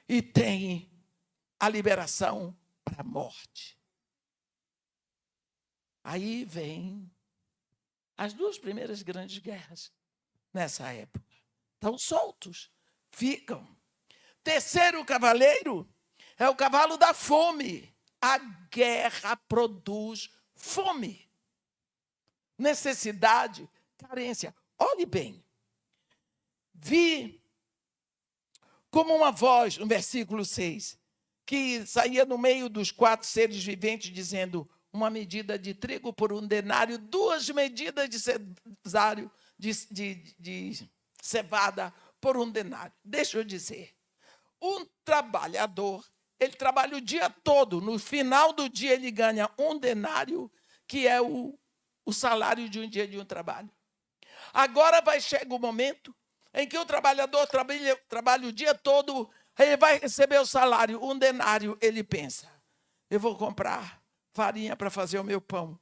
E tem a liberação para a morte. Aí vem as duas primeiras grandes guerras nessa época. Estão soltos, ficam. Terceiro cavaleiro é o cavalo da fome. A guerra produz fome, necessidade, carência. Olhe bem. Vi como uma voz, no versículo 6, que saía no meio dos 4 seres viventes, dizendo: uma medida de trigo por 1 denário, 2 medidas de cevada por 1 denário. Deixa eu dizer, um trabalhador, ele trabalha o dia todo, no final do dia ele ganha 1 denário, que é o salário de um dia de um trabalho. Agora vai chegar o momento em que o trabalhador trabalha o dia todo, ele vai receber o salário, 1 denário, ele pensa: eu vou comprar farinha para fazer o meu pão,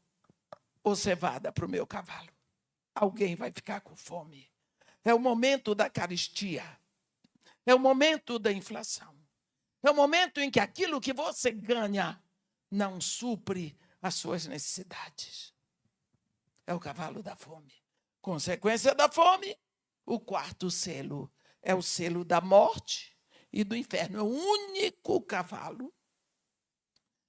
ou cevada para o meu cavalo. Alguém vai ficar com fome. É o momento da carestia. É o momento da inflação. É o momento em que aquilo que você ganha não supre as suas necessidades. É o cavalo da fome. Consequência da fome, o 4º selo é o selo da morte e do inferno. É o único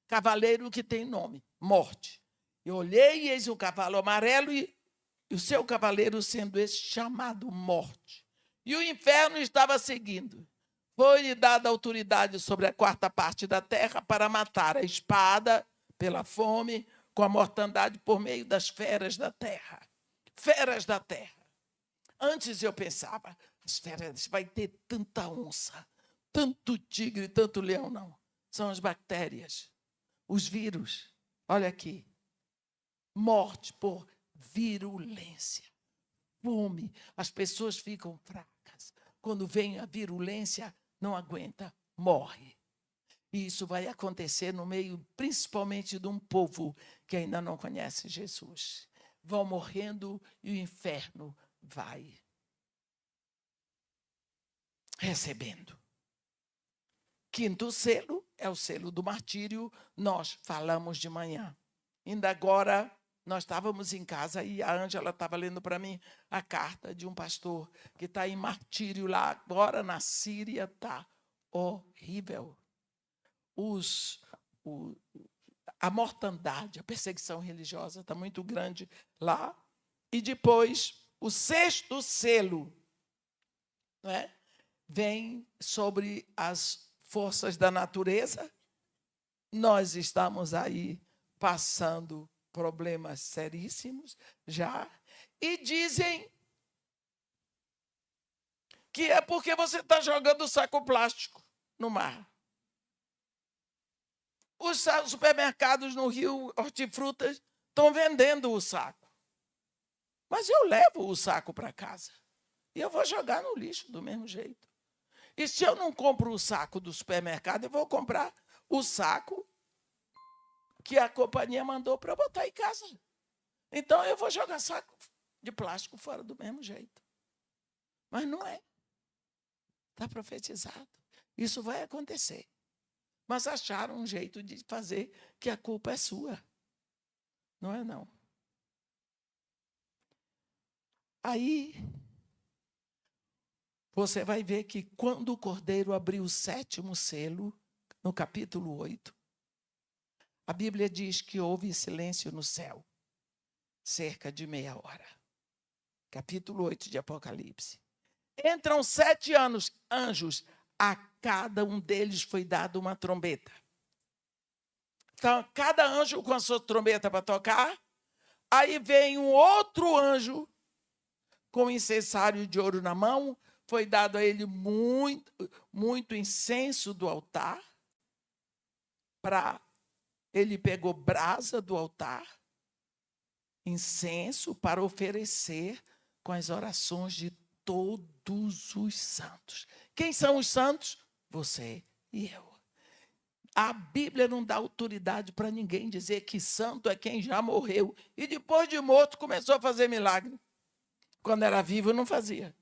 cavaleiro que tem nome, morte. Eu olhei e eis o cavalo amarelo e o seu cavaleiro sendo esse chamado morte. E o inferno estava seguindo. Foi-lhe dada autoridade sobre a 4ª parte da terra para matar a espada pela fome, com a mortandade por meio das feras da terra. Feras da terra. Antes eu pensava, as feras, vai ter tanta onça, tanto tigre, tanto leão. Não. São as bactérias, os vírus. Olha aqui. Morte por virulência. Fome. As pessoas ficam fracas. Quando vem a virulência, não aguenta, morre. E isso vai acontecer no meio, principalmente, de um povo que ainda não conhece Jesus. Vão morrendo e o inferno vai recebendo. 5º selo é o selo do martírio. Nós falamos de manhã. Ainda agora, nós estávamos em casa e a Ângela estava lendo para mim a carta de um pastor que está em martírio lá agora na Síria. Está horrível. A mortandade, a perseguição religiosa está muito grande lá. E depois, o 6º selo, né, vem sobre as forças da natureza. Nós estamos aí passando problemas seríssimos já. E dizem que é porque você está jogando saco plástico no mar. Os supermercados no Rio, hortifrutas, estão vendendo o saco. Mas eu levo o saco para casa. E eu vou jogar no lixo do mesmo jeito. E se eu não compro o saco do supermercado, eu vou comprar o saco que a companhia mandou para eu botar em casa. Então eu vou jogar saco de plástico fora do mesmo jeito. Mas não é. Está profetizado. Isso vai acontecer. Mas acharam um jeito de fazer que a culpa é sua. Não é, não. Aí, você vai ver que quando o Cordeiro abriu o 7º selo, no capítulo 8, a Bíblia diz que houve silêncio no céu, cerca de meia hora. Capítulo 8 de Apocalipse. Entram 7 anjos, a cada um deles foi dada uma trombeta. Então, cada anjo com a sua trombeta para tocar, aí vem um outro anjo com incensário de ouro na mão, foi dado a ele muito incenso do altar, ele pegou brasa do altar, incenso para oferecer com as orações de todos os santos. Quem são os santos? Você e eu. A Bíblia não dá autoridade para ninguém dizer que santo é quem já morreu e depois de morto começou a fazer milagre. Quando era vivo não fazia.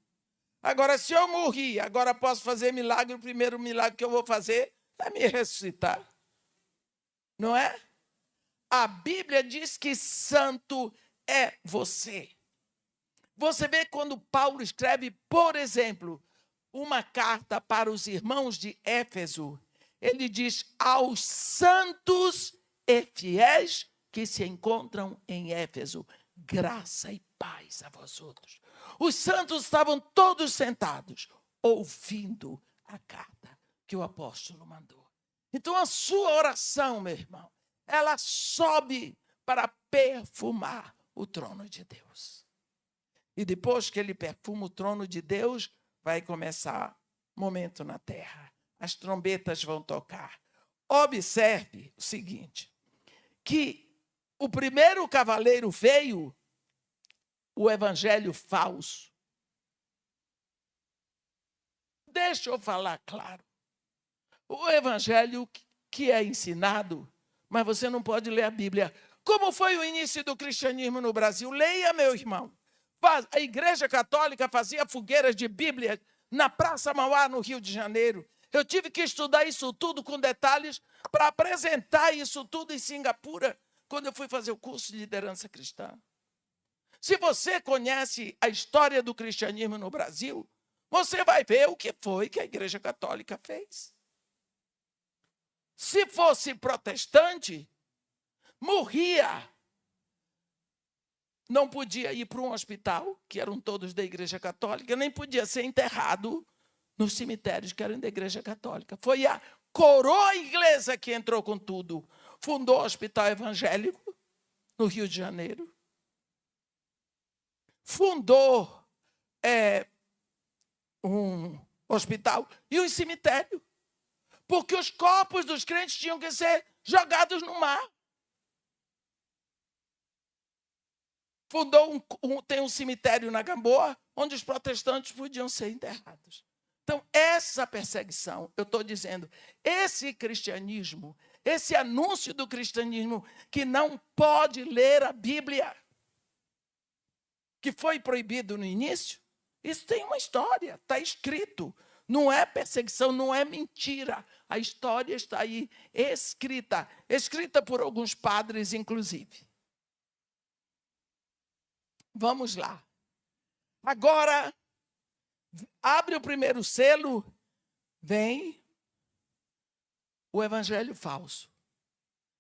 Agora, se eu morri, agora posso fazer milagre, o primeiro milagre que eu vou fazer é me ressuscitar. Não é? A Bíblia diz que santo é você. Você vê quando Paulo escreve, por exemplo, uma carta para os irmãos de Éfeso, ele diz aos santos e fiéis que se encontram em Éfeso, graça e paz a vós outros. Os santos estavam todos sentados, ouvindo a carta que o apóstolo mandou. Então, a sua oração, meu irmão, ela sobe para perfumar o trono de Deus. E depois que ele perfuma o trono de Deus, vai começar momento na terra. As trombetas vão tocar. Observe o seguinte, que o primeiro cavaleiro veio, o evangelho falso. Deixa eu falar claro. O evangelho que é ensinado, mas você não pode ler a Bíblia. Como foi o início do cristianismo no Brasil? Leia, meu irmão. A Igreja Católica fazia fogueiras de Bíblia na Praça Mauá, no Rio de Janeiro. Eu tive que estudar isso tudo com detalhes para apresentar isso tudo em Singapura, quando eu fui fazer o curso de liderança cristã. Se você conhece a história do cristianismo no Brasil, você vai ver o que foi que a Igreja Católica fez. Se fosse protestante, morria. Não podia ir para um hospital, que eram todos da Igreja Católica, nem podia ser enterrado nos cemitérios que eram da Igreja Católica. Foi a coroa inglesa que entrou com tudo. Fundou o Hospital Evangélico, no Rio de Janeiro. Fundou um hospital e um cemitério. Porque os corpos dos crentes tinham que ser jogados no mar. Fundou tem um cemitério na Gamboa, onde os protestantes podiam ser enterrados. Então, essa perseguição, eu estou dizendo, esse cristianismo, esse anúncio do cristianismo que não pode ler a Bíblia, que foi proibido no início, isso tem uma história, está escrito. Não é perseguição, não é mentira. A história está aí escrita por alguns padres, inclusive. Vamos lá. Agora, abre o primeiro selo, vem o evangelho falso.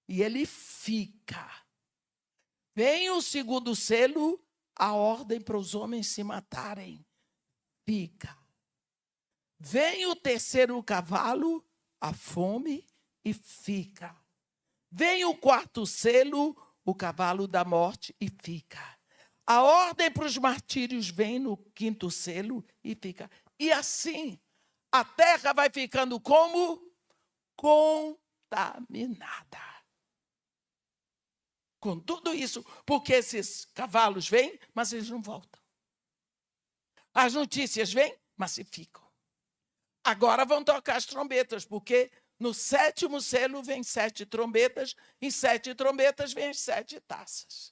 E ele fica. Vem o segundo selo, a ordem para os homens se matarem. Fica. Vem o terceiro cavalo, a fome, e fica. Vem o quarto selo, o cavalo da morte, e fica. A ordem para os martírios vem no quinto selo e fica. E assim, a terra vai ficando como? Contaminada. Com tudo isso, porque esses cavalos vêm, mas eles não voltam. As notícias vêm, mas se ficam. Agora vão tocar as trombetas, porque no sétimo selo vem 7 trombetas, em 7 trombetas vem as 7 taças.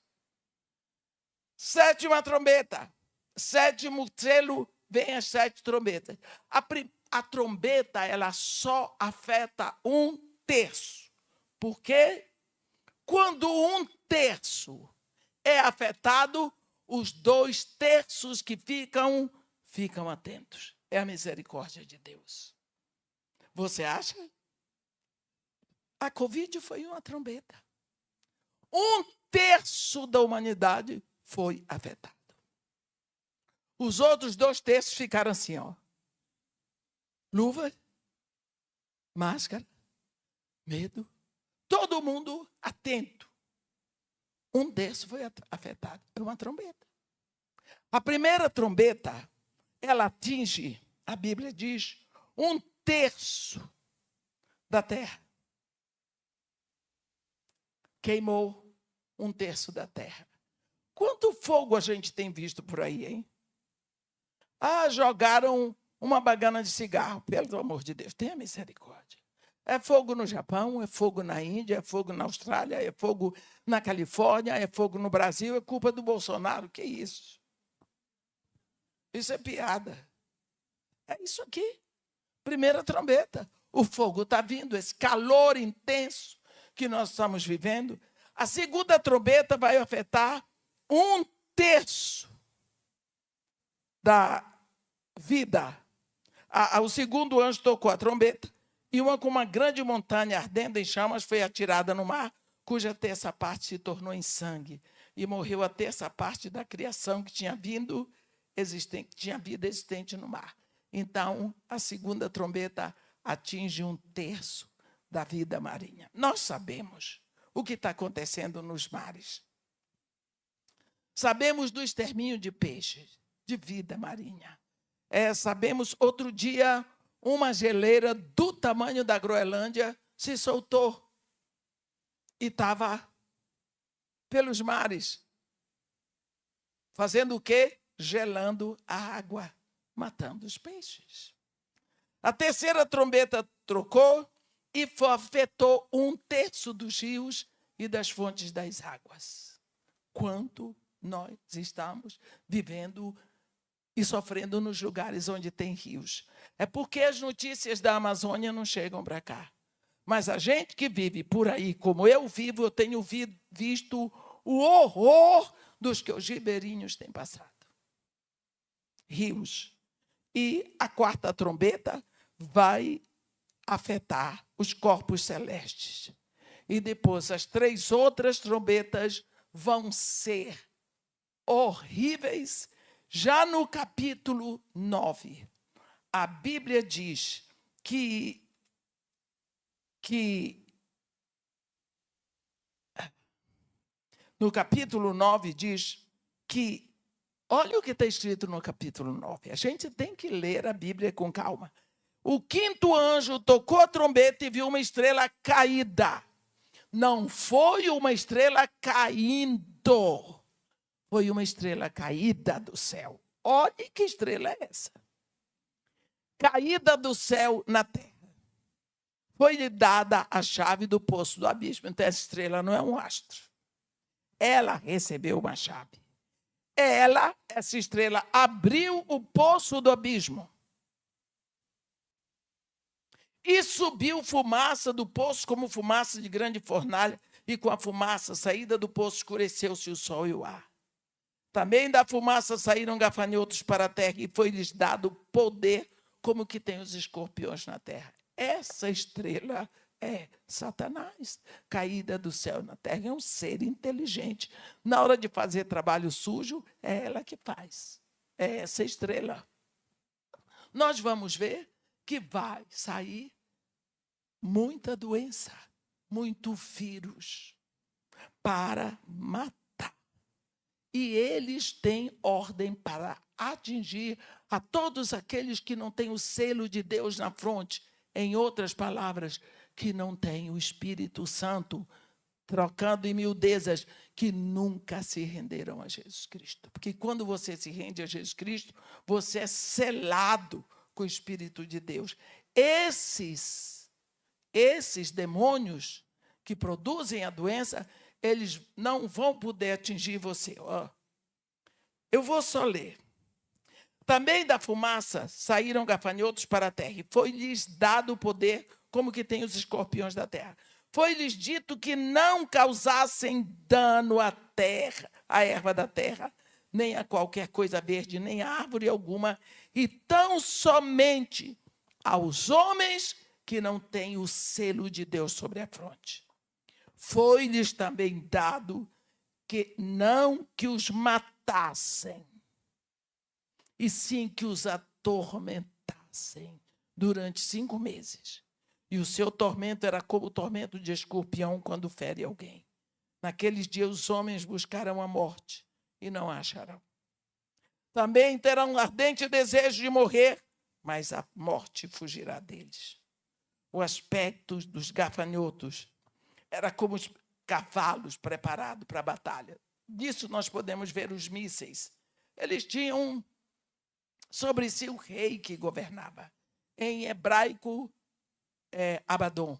Sétima trombeta. Sétimo selo, vem as 7 trombetas. A trombeta, ela só afeta 1/3. Por quê? Quando 1/3 é afetado, os 2/3 que ficam atentos. É a misericórdia de Deus. Você acha? A Covid foi uma trombeta. 1/3 da humanidade foi afetado. Os outros 2/3 ficaram assim, ó. Luva, máscara, medo. Todo mundo atento. 1/3 foi afetado. É uma trombeta. A primeira trombeta, ela atinge, a Bíblia diz, 1/3 da terra. Queimou 1/3 da terra. Quanto fogo a gente tem visto por aí, hein? Jogaram uma bagana de cigarro, pelo amor de Deus, tenha misericórdia. É fogo no Japão, é fogo na Índia, é fogo na Austrália, é fogo na Califórnia, é fogo no Brasil, é culpa do Bolsonaro, que isso? Isso é piada. É isso aqui. Primeira trombeta. O fogo está vindo, esse calor intenso que nós estamos vivendo. A segunda trombeta vai afetar 1/3 da vida. O segundo anjo tocou a trombeta e uma com uma grande montanha ardendo em chamas foi atirada no mar, cuja terça parte se tornou em sangue. E morreu a terça parte da criação que tinha vida existente no mar. Então, a segunda trombeta atinge 1/3 da vida marinha. Nós sabemos o que está acontecendo nos mares. Sabemos do extermínio de peixes, de vida marinha. Sabemos, outro dia, uma geleira do tamanho da Groenlândia se soltou e estava pelos mares. Fazendo o quê? Gelando a água, matando os peixes. A terceira trombeta tocou e afetou 1/3 dos rios e das fontes das águas. Quanto nós estamos vivendo e sofrendo nos lugares onde tem rios. É porque as notícias da Amazônia não chegam para cá. Mas a gente que vive por aí, como eu vivo, eu tenho visto o horror dos que os ribeirinhos têm passado. Rios. E a quarta trombeta vai afetar os corpos celestes. E depois as 3 outras trombetas vão ser horríveis. Já no capítulo 9, a Bíblia diz que no capítulo 9 diz que, olha o que está escrito no capítulo 9, a gente tem que ler a Bíblia com calma. O 5º anjo tocou a trombeta e viu uma estrela caída. Não foi uma estrela caindo. Foi uma estrela caída do céu. Olhe que estrela é essa. Caída do céu na terra. Foi-lhe dada a chave do poço do abismo. Então, essa estrela não é um astro. Ela recebeu uma chave. Essa estrela, abriu o poço do abismo. E subiu fumaça do poço como fumaça de grande fornalha. E com a fumaça saída do poço escureceu-se o sol e o ar. Também da fumaça saíram gafanhotos para a terra e foi-lhes dado poder como que tem os escorpiões na terra. Essa estrela é Satanás, caída do céu na terra. É um ser inteligente. Na hora de fazer trabalho sujo, é ela que faz. É essa estrela. Nós vamos ver que vai sair muita doença, muito vírus para matar. E eles têm ordem para atingir a todos aqueles que não têm o selo de Deus na fronte. Em outras palavras, que não têm o Espírito Santo, trocando em miudezas, que nunca se renderam a Jesus Cristo. Porque quando você se rende a Jesus Cristo, você é selado com o Espírito de Deus. Esses demônios que produzem a doença, eles não vão poder atingir você. Eu vou só ler. Também da fumaça saíram gafanhotos para a terra, e foi-lhes dado o poder como que tem os escorpiões da terra. Foi-lhes dito que não causassem dano à terra, à erva da terra, nem a qualquer coisa verde, nem a árvore alguma, e tão somente aos homens que não têm o selo de Deus sobre a fronte. Foi-lhes também dado que não que os matassem, e sim que os atormentassem durante 5 meses. E o seu tormento era como o tormento de escorpião quando fere alguém. Naqueles dias os homens buscarão a morte e não a acharão. Também terão ardente desejo de morrer, mas a morte fugirá deles. O aspecto dos gafanhotos era como os cavalos preparados para a batalha. Disso nós podemos ver os mísseis. Eles tinham sobre si o rei que governava. Em hebraico, Abaddon.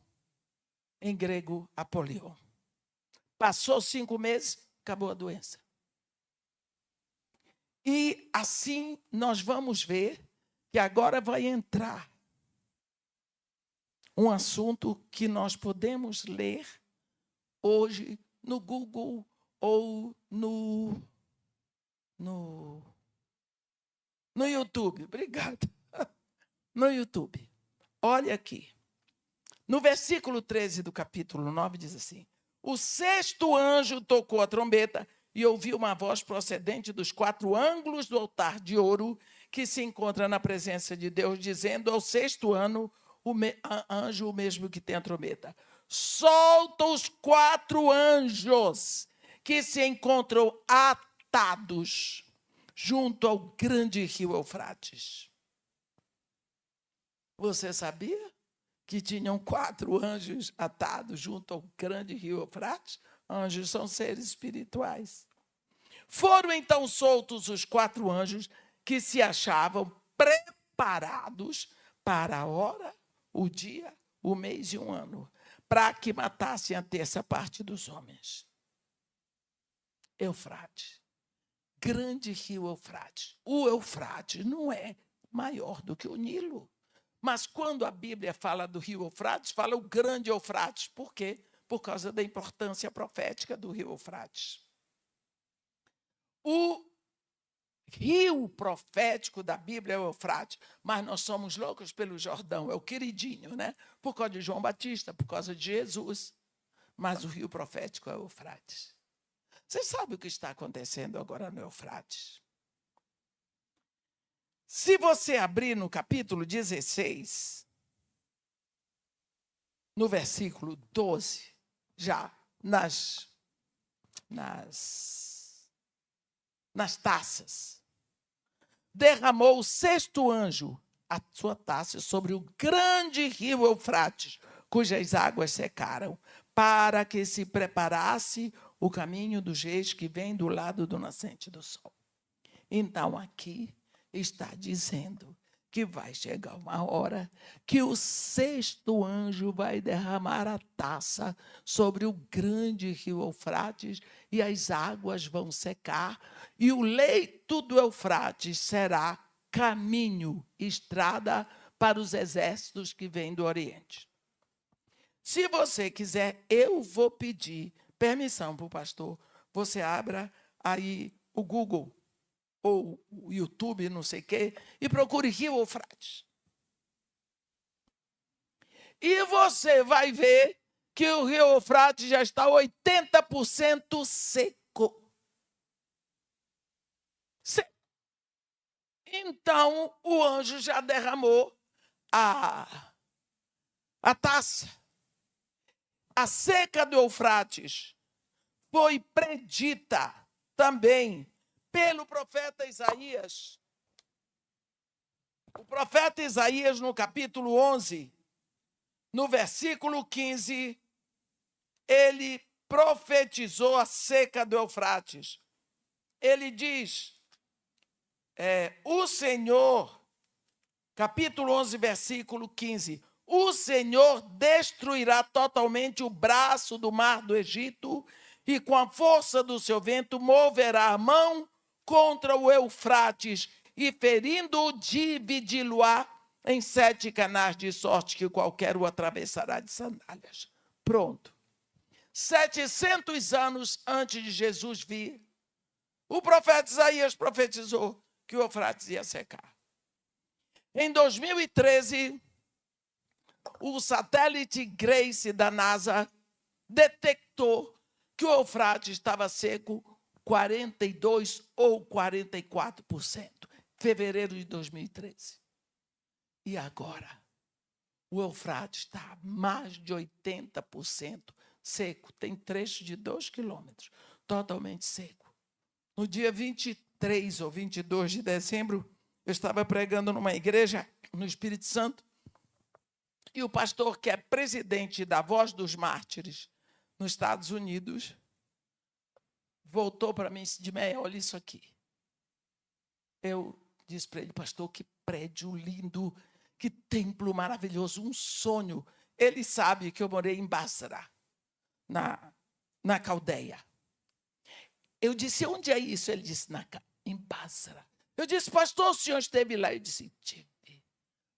Em grego, Apolion. Passou 5 meses, acabou a doença. E assim nós vamos ver que agora vai entrar um assunto que nós podemos ler hoje no Google ou no YouTube. Obrigada. No YouTube. Olha aqui. No versículo 13 do capítulo 9 diz assim: o 6º anjo tocou a trombeta e ouviu uma voz procedente dos 4 ângulos do altar de ouro que se encontra na presença de Deus, dizendo ao 6º anjo, o mesmo que tem a trombeta: solta os 4 anjos que se encontram atados junto ao grande rio Eufrates. Você sabia que tinham 4 anjos atados junto ao grande rio Eufrates? Anjos são seres espirituais. Foram então soltos os 4 anjos que se achavam preparados para a hora, o dia, o mês e um ano, para que matassem a 1/3 parte dos homens. Eufrates. Grande rio Eufrates. O Eufrates não é maior do que o Nilo. Mas quando a Bíblia fala do rio Eufrates, fala o grande Eufrates. Por quê? Por causa da importância profética do rio Eufrates. O rio profético da Bíblia é o Eufrates, mas nós somos loucos pelo Jordão, é o queridinho, né? Por causa de João Batista, por causa de Jesus. Mas o rio profético é o Eufrates. Você sabe o que está acontecendo agora no Eufrates? Se você abrir no capítulo 16, no versículo 12, já nas taças, derramou o 6º anjo a sua taça sobre o grande rio Eufrates, cujas águas secaram, para que se preparasse o caminho dos reis que vem do lado do nascente do sol. Então, aqui está dizendo que vai chegar uma hora que o 6º anjo vai derramar a taça sobre o grande rio Eufrates e as águas vão secar e o leito do Eufrates será caminho, estrada para os exércitos que vêm do Oriente. Se você quiser, eu vou pedir permissão para o pastor. Você abra aí o Google ou o YouTube, não sei o quê, e procure rio Eufrates. E você vai ver que o rio Eufrates já está 80% seco. Então, o anjo já derramou a taça. A seca do Eufrates foi predita também pelo profeta Isaías. O profeta Isaías, no capítulo 11, no versículo 15, ele profetizou a seca do Eufrates. Ele diz, o Senhor, capítulo 11, versículo 15, o Senhor destruirá totalmente o braço do mar do Egito e com a força do seu vento moverá a mão contra o Eufrates e ferindo-o, dividi-lo-á em 7 canais, de sorte que qualquer o atravessará de sandálias. Pronto. 700 anos antes de Jesus vir, o profeta Isaías profetizou que o Eufrates ia secar. Em 2013, o satélite Grace da NASA detectou que o Eufrates estava seco 42% ou 44%. Fevereiro de 2013. E agora, o Eufrates está mais de 80% seco. Tem trecho de 2 quilômetros, totalmente seco. No dia 23 ou 22 de dezembro, eu estava pregando numa igreja no Espírito Santo, e o pastor, que é presidente da Voz dos Mártires nos Estados Unidos, voltou para mim e disse: Edmeia, olha isso aqui. Eu disse para ele: pastor, que prédio lindo, que templo maravilhoso, um sonho. Ele sabe que eu morei em Básara, na Caldeia. Eu disse: onde é isso? Ele disse: em Básara. Eu disse: pastor, o senhor esteve lá? Ele disse: tive.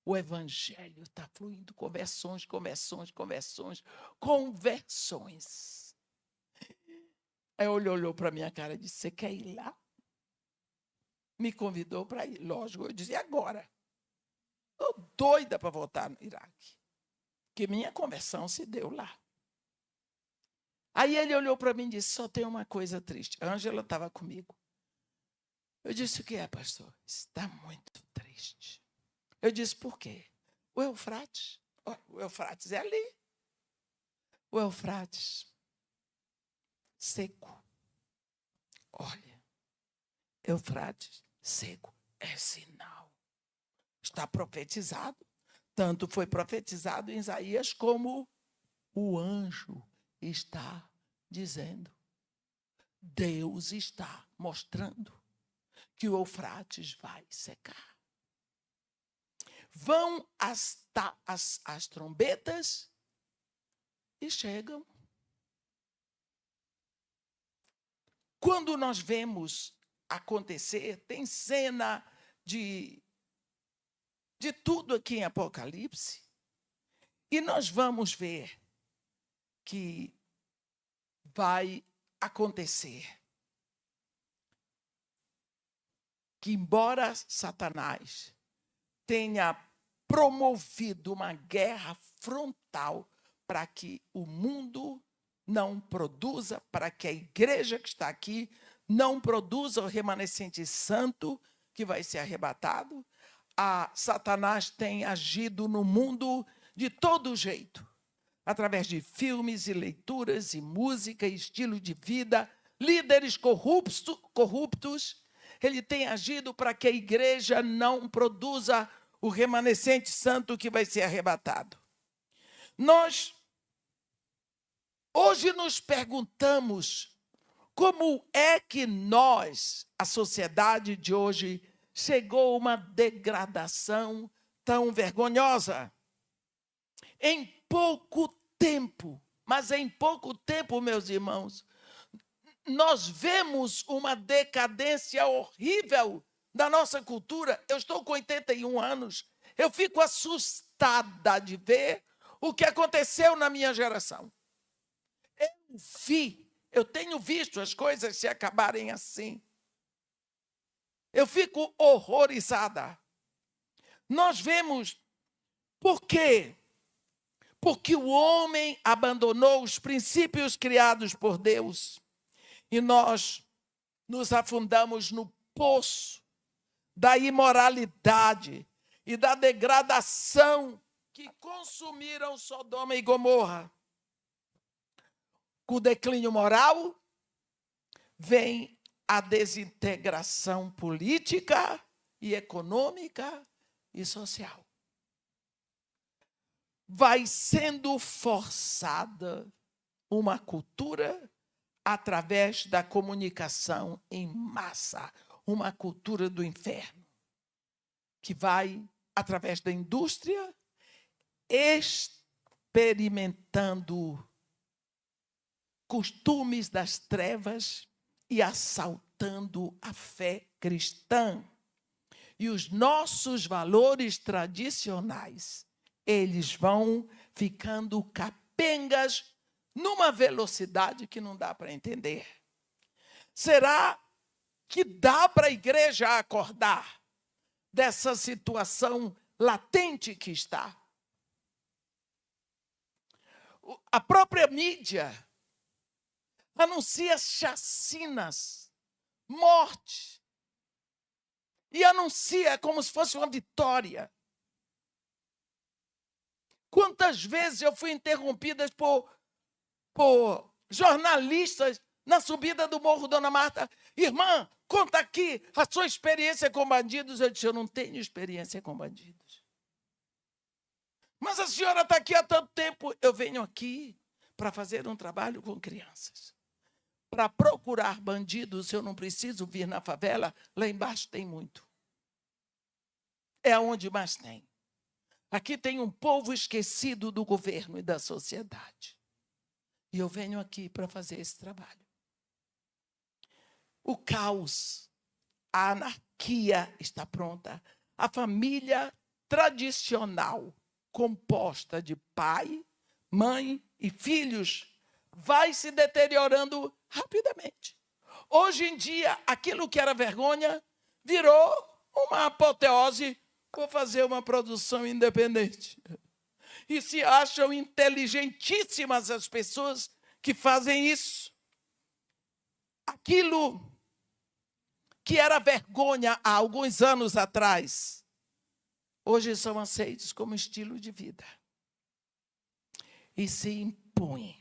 O evangelho está fluindo, conversões. Aí ele olhou para a minha cara e disse: você quer ir lá? Me convidou para ir, lógico. Eu disse: e agora? Estou doida para voltar no Iraque, porque minha conversão se deu lá. Aí ele olhou para mim e disse: só tem uma coisa triste. A Ângela estava comigo. Eu disse: o que é, pastor? Está muito triste. Eu disse: por quê? O Eufrates. O Eufrates é ali. O Eufrates seco. Olha, Eufrates seco é sinal. Está profetizado. Tanto foi profetizado em Isaías como o anjo está dizendo. Deus está mostrando que o Eufrates vai secar. Vão as trombetas e chegam. Quando nós vemos acontecer, tem cena de tudo aqui em Apocalipse, e nós vamos ver que vai acontecer que, embora Satanás tenha promovido uma guerra frontal para que o mundo não produza, para que a igreja que está aqui não produza o remanescente santo que vai ser arrebatado, Satanás tem agido no mundo de todo jeito, através de filmes e leituras e música e estilo de vida, líderes corruptos. Ele tem agido para que a igreja não produza o remanescente santo que vai ser arrebatado. Nós hoje nos perguntamos como é que nós, a sociedade de hoje, chegou a uma degradação tão vergonhosa. Em pouco tempo, mas em pouco tempo, meus irmãos, nós vemos uma decadência horrível da nossa cultura. Eu estou com 81 anos, eu fico assustada de ver o que aconteceu na minha geração. Eu tenho visto as coisas se acabarem assim. Eu fico horrorizada. Nós vemos por quê? Porque o homem abandonou os princípios criados por Deus e nós nos afundamos no poço da imoralidade e da degradação que consumiram Sodoma e Gomorra. Com o declínio moral, vem a desintegração política e econômica e social. Vai sendo forçada uma cultura através da comunicação em massa, uma cultura do inferno, que vai, através da indústria, experimentando costumes das trevas e assaltando matando a fé cristã. E os nossos valores tradicionais, eles vão ficando capengas numa velocidade que não dá para entender. Será que dá para a igreja acordar dessa situação latente que está? A própria mídia anuncia chacinas, morte, e anuncia como se fosse uma vitória. Quantas vezes eu fui interrompida por jornalistas na subida do Morro Dona Marta? Irmã, conta aqui a sua experiência com bandidos. Eu disse, eu não tenho experiência com bandidos. Mas a senhora está aqui há tanto tempo. Eu venho aqui para fazer um trabalho com crianças. Para procurar bandidos, eu não preciso vir na favela. Lá embaixo tem muito. É onde mais tem. Aqui tem um povo esquecido do governo e da sociedade. E eu venho aqui para fazer esse trabalho. O caos, a anarquia está pronta. A família tradicional, composta de pai, mãe e filhos, vai se deteriorando rapidamente. Hoje em dia, aquilo que era vergonha virou uma apoteose. Vou fazer uma produção independente. E se acham inteligentíssimas as pessoas que fazem isso. Aquilo que era vergonha há alguns anos atrás, hoje são aceitos como estilo de vida. E se impõem.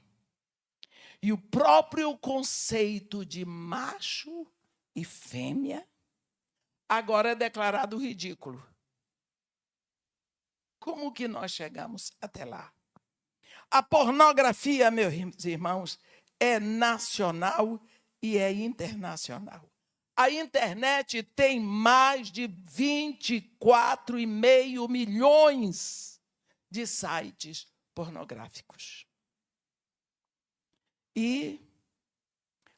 E o próprio conceito de macho e fêmea agora é declarado ridículo. Como que nós chegamos até lá? A pornografia, meus irmãos, é nacional e é internacional. A internet tem mais de 24,5 milhões de sites pornográficos. E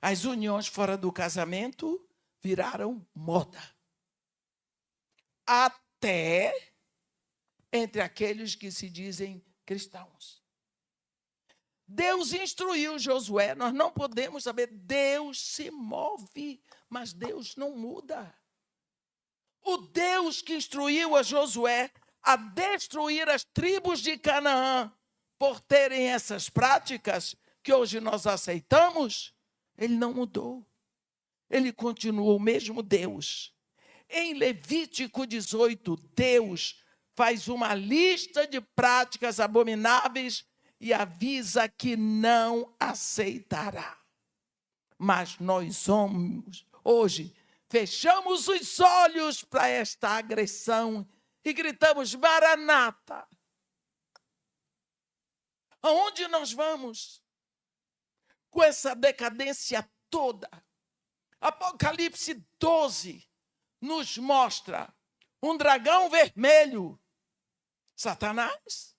as uniões fora do casamento viraram moda. Até entre aqueles que se dizem cristãos. Deus instruiu Josué, nós não podemos saber, Deus se move, mas Deus não muda. O Deus que instruiu a Josué a destruir as tribos de Canaã por terem essas práticas que hoje nós aceitamos, ele não mudou. Ele continuou o mesmo Deus. Em Levítico 18, Deus faz uma lista de práticas abomináveis e avisa que não aceitará. Mas nós homens, hoje, fechamos os olhos para esta agressão e gritamos, Maranata. Aonde nós vamos com essa decadência toda? Apocalipse 12 nos mostra um dragão vermelho, Satanás,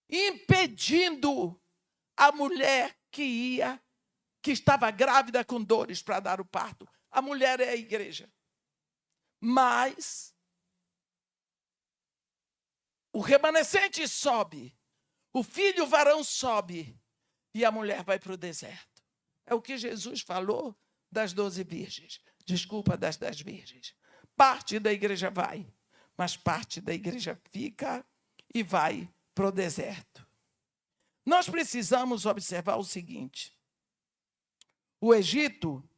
impedindo a mulher que estava grávida com dores para dar o parto. A mulher é a igreja. Mas o remanescente sobe, o filho varão sobe e a mulher vai para o deserto. É o que Jesus falou das 12 virgens. Desculpa, das 10 virgens. Parte da igreja vai, mas parte da igreja fica e vai para o deserto. Nós precisamos observar o seguinte. O Egito,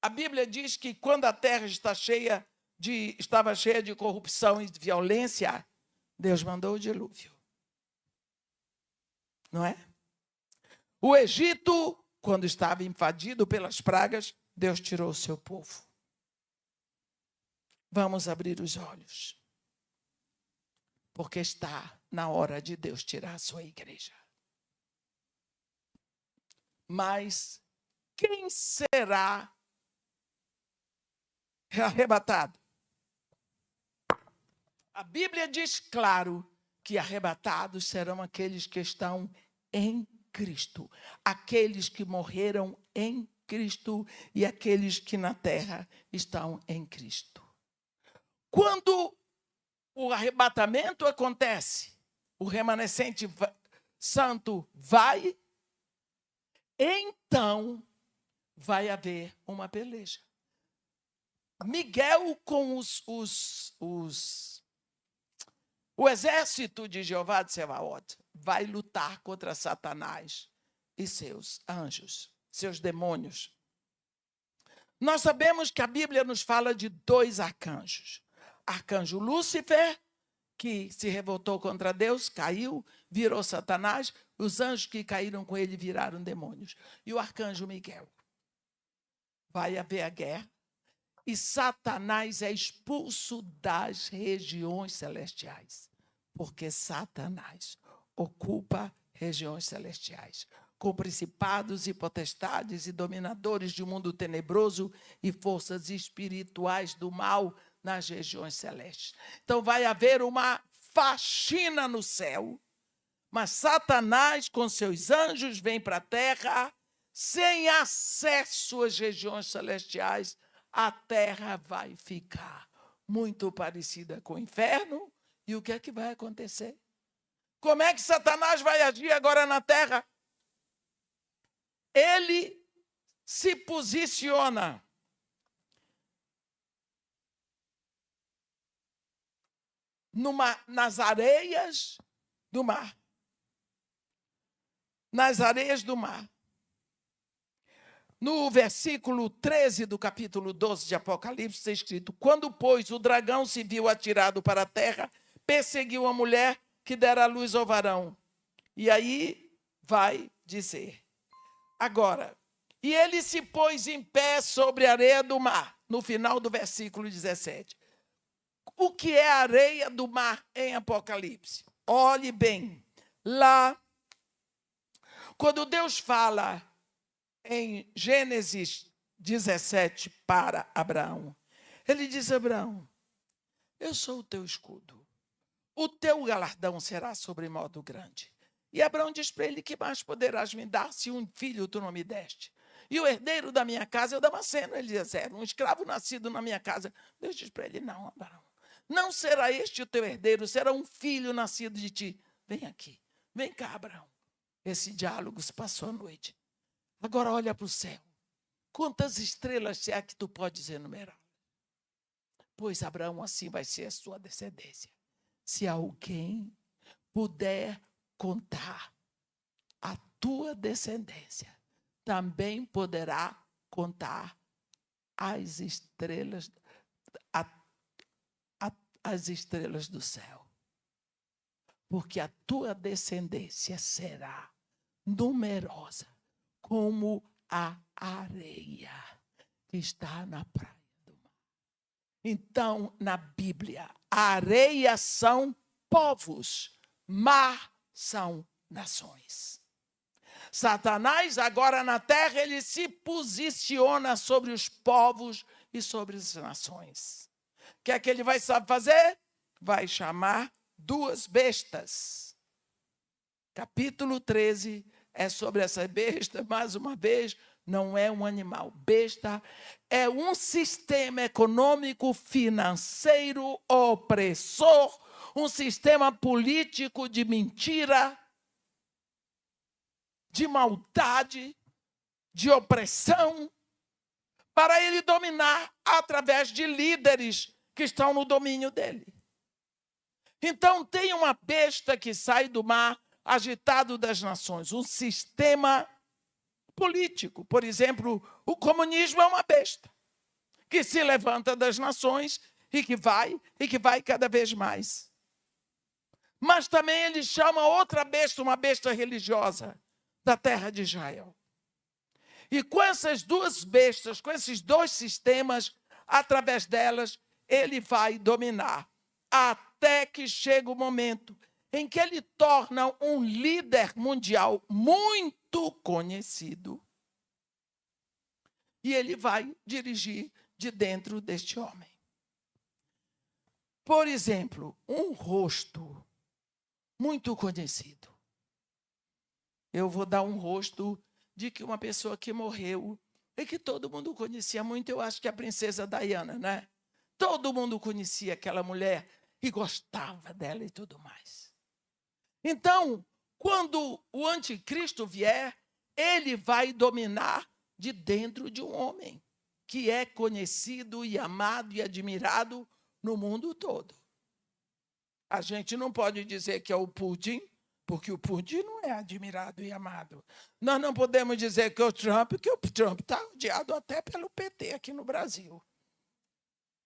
a Bíblia diz que quando a terra estava cheia de corrupção e de violência, Deus mandou o dilúvio. Não é? O Egito, quando estava invadido pelas pragas, Deus tirou o seu povo. Vamos abrir os olhos. Porque está na hora de Deus tirar a sua igreja. Mas quem será arrebatado? A Bíblia diz claro que arrebatados serão aqueles que estão em Cristo, aqueles que morreram em Cristo e aqueles que na terra estão em Cristo. Quando o arrebatamento acontece, o remanescente santo vai, então vai haver uma peleja. Miguel com o exército de Jeová de Sebaot vai lutar contra Satanás e seus anjos, seus demônios. Nós sabemos que a Bíblia nos fala de 2 arcanjos. Arcanjo Lúcifer, que se revoltou contra Deus, caiu, virou Satanás. Os anjos que caíram com ele viraram demônios. E o arcanjo Miguel. Vai haver a guerra. E Satanás é expulso das regiões celestiais. Porque Satanás ocupa regiões celestiais, com principados e potestades e dominadores de um mundo tenebroso e forças espirituais do mal nas regiões celestes. Então vai haver uma faxina no céu, mas Satanás com seus anjos vem para a terra sem acesso às regiões celestiais. A terra vai ficar muito parecida com o inferno. E o que é que vai acontecer? Como é que Satanás vai agir agora na terra? Ele se posiciona nas areias do mar. Nas areias do mar. No versículo 13 do capítulo 12 de Apocalipse está escrito: quando, pois, o dragão se viu atirado para a terra, perseguiu a mulher que dera à luz ao varão. E aí vai dizer. Agora, e ele se pôs em pé sobre a areia do mar, no final do versículo 17. O que é a areia do mar em Apocalipse? Olhe bem, lá, quando Deus fala em Gênesis 17 para Abraão, ele diz: Abraão, eu sou o teu escudo. O teu galardão será sobremodo grande. E Abraão diz para ele: que mais poderás me dar se um filho tu não me deste? E o herdeiro da minha casa é o Damasceno. Ele diz: um escravo nascido na minha casa. Deus diz para ele: não, Abraão, não será este o teu herdeiro, será um filho nascido de ti. Vem aqui, vem cá, Abraão. Esse diálogo se passou à noite. Agora olha para o céu. Quantas estrelas é que tu podes enumerar? Pois Abraão, assim vai ser a sua descendência. Se alguém puder contar a tua descendência, também poderá contar as estrelas, as estrelas do céu. Porque a tua descendência será numerosa como a areia que está na praia do mar. Então, na Bíblia, a areia são povos, mar são nações. Satanás, agora na terra, ele se posiciona sobre os povos e sobre as nações. O que é que ele vai fazer? Vai chamar 2 bestas. Capítulo 13 é sobre essa besta, mais uma vez, não é um animal. Besta é um sistema econômico, financeiro, opressor, um sistema político de mentira, de maldade, de opressão, para ele dominar através de líderes que estão no domínio dele. Então tem uma besta que sai do mar, agitado das nações, um sistema político. Por exemplo, o comunismo é uma besta que se levanta das nações e que vai cada vez mais. Mas também ele chama outra besta, uma besta religiosa da terra de Israel. E com essas 2 bestas, com esses 2 sistemas, através delas, ele vai dominar. Até que chega o momento em que ele torna um líder mundial muito conhecido. E ele vai dirigir de dentro deste homem. Por exemplo, um rosto muito conhecido. Eu vou dar um rosto de que uma pessoa que morreu e que todo mundo conhecia muito. Eu acho que a princesa Diana, né? Todo mundo conhecia aquela mulher e gostava dela e tudo mais. Então, quando o anticristo vier, ele vai dominar de dentro de um homem que é conhecido e amado e admirado no mundo todo. A gente não pode dizer que é o Putin, porque o Putin não é admirado e amado. Nós não podemos dizer que é o Trump, porque o Trump está odiado até pelo PT aqui no Brasil.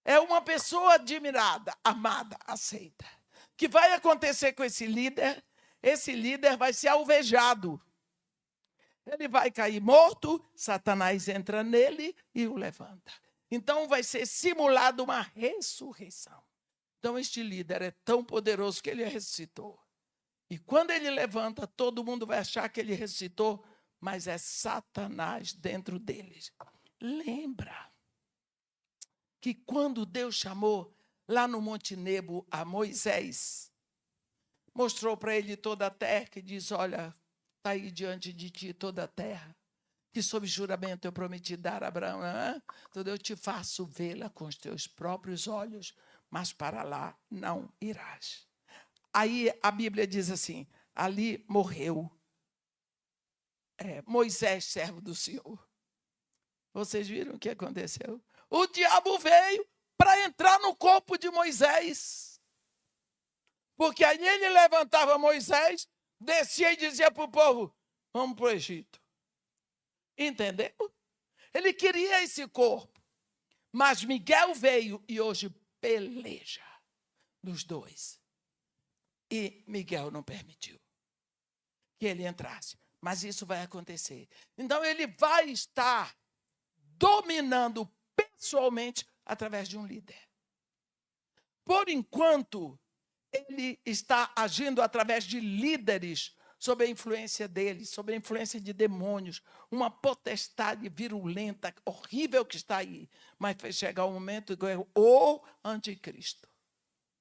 É uma pessoa admirada, amada, aceita. O que vai acontecer com esse líder? Esse líder vai ser alvejado. Ele vai cair morto, Satanás entra nele e o levanta. Então vai ser simulada uma ressurreição. Então este líder é tão poderoso que ele ressuscitou. E quando ele levanta, todo mundo vai achar que ele ressuscitou, mas é Satanás dentro deles. Lembra que quando Deus chamou lá no Monte Nebo a Moisés, mostrou para ele toda a terra, que diz, olha, está aí diante de ti toda a terra, que sob juramento eu prometi dar a Abraão, então eu te faço vê-la com os teus próprios olhos, mas para lá não irás. Aí a Bíblia diz assim, ali morreu Moisés, servo do Senhor. Vocês viram o que aconteceu? O diabo veio para entrar no corpo de Moisés. Porque aí ele levantava Moisés, descia e dizia para o povo, vamos para o Egito. Entendeu? Ele queria esse corpo. Mas Miguel veio e hoje peleja dos dois. E Miguel não permitiu que ele entrasse. Mas isso vai acontecer. Então ele vai estar dominando pessoalmente através de um líder. Por enquanto, ele está agindo através de líderes sob a influência dele, sob a influência de demônios, uma potestade virulenta, horrível que está aí. Mas vai chegar o momento que é o anticristo.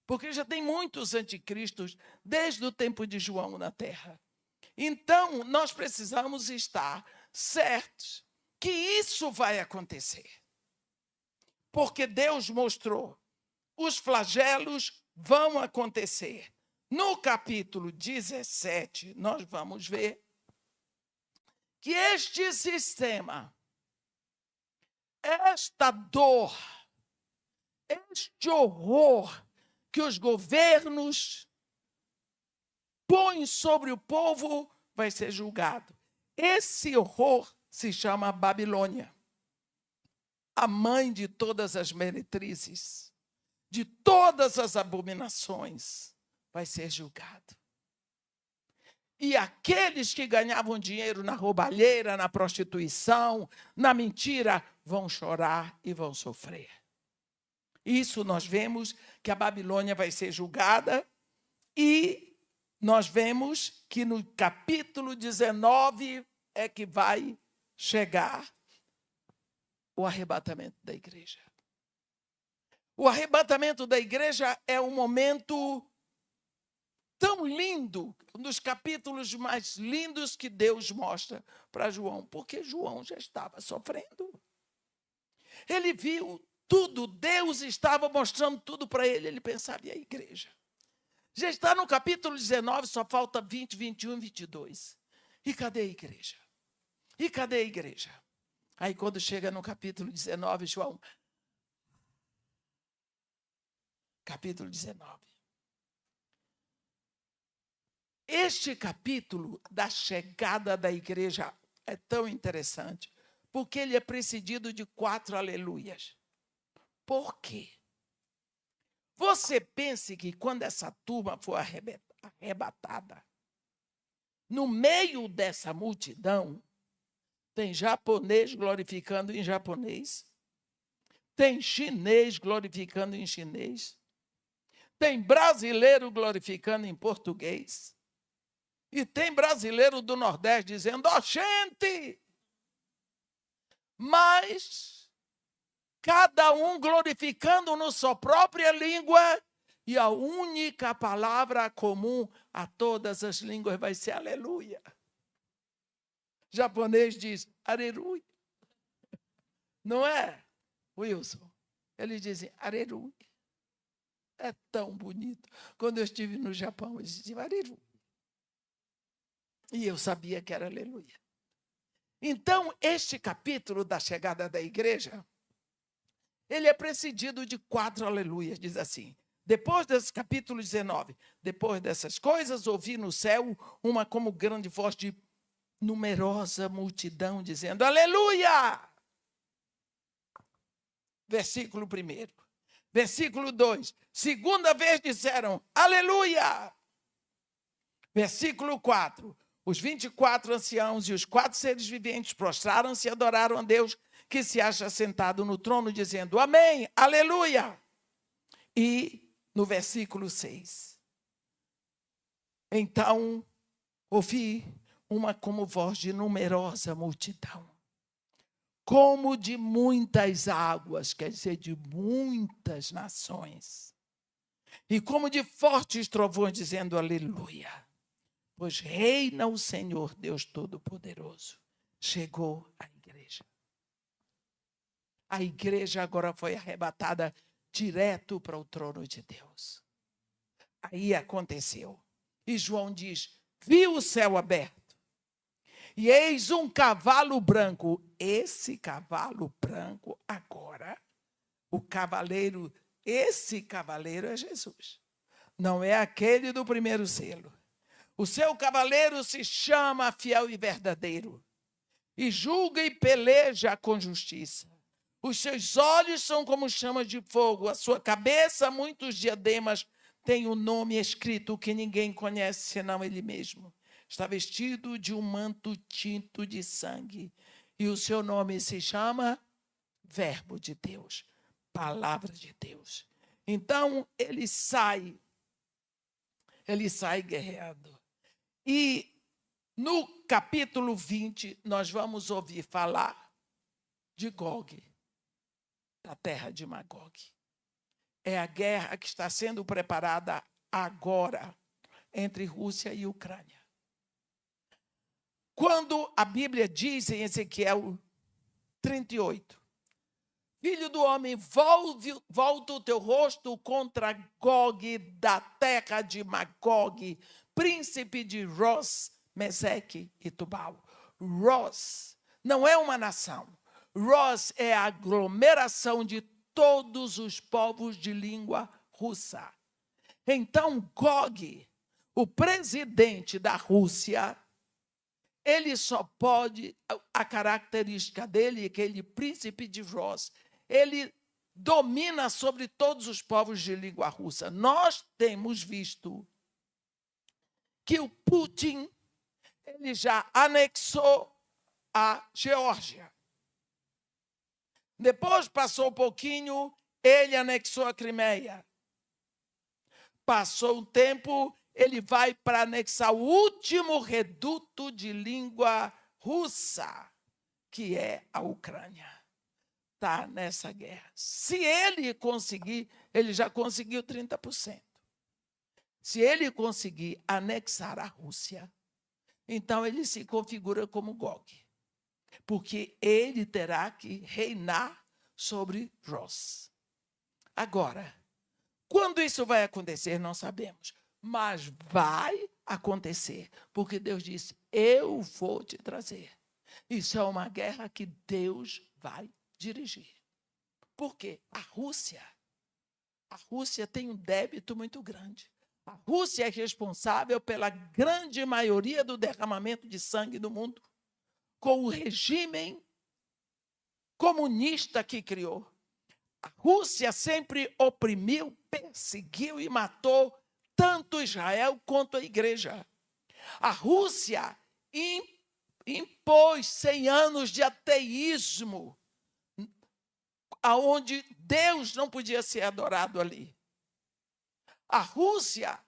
Porque já tem muitos anticristos desde o tempo de João na terra. Então, nós precisamos estar certos que isso vai acontecer. Porque Deus mostrou, os flagelos vão acontecer. No capítulo 17, nós vamos ver que este sistema, esta dor, este horror que os governos põem sobre o povo vai ser julgado. Esse horror se chama Babilônia, a mãe de todas as meretrizes, de todas as abominações, vai ser julgado. E aqueles que ganhavam dinheiro na roubalheira, na prostituição, na mentira, vão chorar e vão sofrer. Isso nós vemos que a Babilônia vai ser julgada e nós vemos que no capítulo 19 é que vai chegar o arrebatamento da igreja. O arrebatamento da igreja é um momento tão lindo, um dos capítulos mais lindos que Deus mostra para João, porque João já estava sofrendo. Ele viu tudo, Deus estava mostrando tudo para ele, ele pensava, e a igreja? Já está no capítulo 19, só falta 20, 21 e 22. E cadê a igreja? E cadê a igreja? Aí quando chega no capítulo 19, João, capítulo 19. Este capítulo da chegada da igreja é tão interessante, porque ele é precedido de 4 aleluias. Por quê? Você pense que quando essa turma for arrebatada, no meio dessa multidão, tem japonês glorificando em japonês, tem chinês glorificando em chinês, tem brasileiro glorificando em português, e tem brasileiro do Nordeste dizendo, oxente! Mas cada um glorificando na sua própria língua, e a única palavra comum a todas as línguas vai ser aleluia. Japonês diz aleluia. Não é, Wilson? Eles dizem, aleluia. É tão bonito. Quando eu estive no Japão, eles diziam, aleluia. E eu sabia que era aleluia. Então, este capítulo da chegada da igreja, ele é precedido de 4 aleluias, diz assim. Depois desse capítulo 19, depois dessas coisas, ouvi no céu uma como grande voz de numerosa multidão, dizendo, aleluia! Versículo 1. Versículo 2. Segunda vez disseram, aleluia! Versículo 4. Os 24 anciãos e os 4 seres viventes prostraram-se e adoraram a Deus, que se acha sentado no trono, dizendo, amém, aleluia! E no versículo 6. Então, ouvi uma como voz de numerosa multidão, como de muitas águas, quer dizer, de muitas nações, e como de fortes trovões, dizendo aleluia, pois reina o Senhor Deus Todo-Poderoso. Chegou a igreja. A igreja agora foi arrebatada direto para o trono de Deus. Aí aconteceu. E João diz, vi o céu aberto, e eis um cavalo branco. Esse cavalo branco agora, esse cavaleiro é Jesus. Não é aquele do primeiro selo. O seu cavaleiro se chama Fiel e Verdadeiro, e julga e peleja com justiça. Os seus olhos são como chamas de fogo, a sua cabeça, muitos diademas, tem um nome escrito que ninguém conhece senão ele mesmo. Está vestido de um manto tinto de sangue, e o seu nome se chama Verbo de Deus, Palavra de Deus. Então, ele sai guerreando. E no capítulo 20, nós vamos ouvir falar de Gog, da terra de Magog. É a guerra que está sendo preparada agora entre Rússia e Ucrânia. Quando a Bíblia diz em Ezequiel 38, filho do homem, volta o teu rosto contra Gog da terra de Magog, príncipe de Ros, Meseque e Tubal. Ros não é uma nação. Ros é a aglomeração de todos os povos de língua russa. Então, Gog, o presidente da Rússia, ele só pode, a característica dele é que ele, príncipe de Ros, ele domina sobre todos os povos de língua russa. Nós temos visto que o Putin, ele já anexou a Geórgia. Depois passou um pouquinho, ele anexou a Crimeia. Passou um tempo, ele vai para anexar o último reduto de língua russa, que é a Ucrânia. Está nessa guerra. Se ele conseguir, ele já conseguiu 30%. Se ele conseguir anexar a Rússia, então ele se configura como Gog, porque ele terá que reinar sobre Ros. Agora, quando isso vai acontecer, não sabemos, mas vai acontecer, porque Deus disse, eu vou te trazer. Isso é uma guerra que Deus vai dirigir. Por quê? A Rússia tem um débito muito grande. A Rússia é responsável pela grande maioria do derramamento de sangue do mundo, com o regime comunista que criou. A Rússia sempre oprimiu, perseguiu e matou tanto Israel quanto a igreja. A Rússia impôs 100 anos de ateísmo, aonde Deus não podia ser adorado ali. A Rússia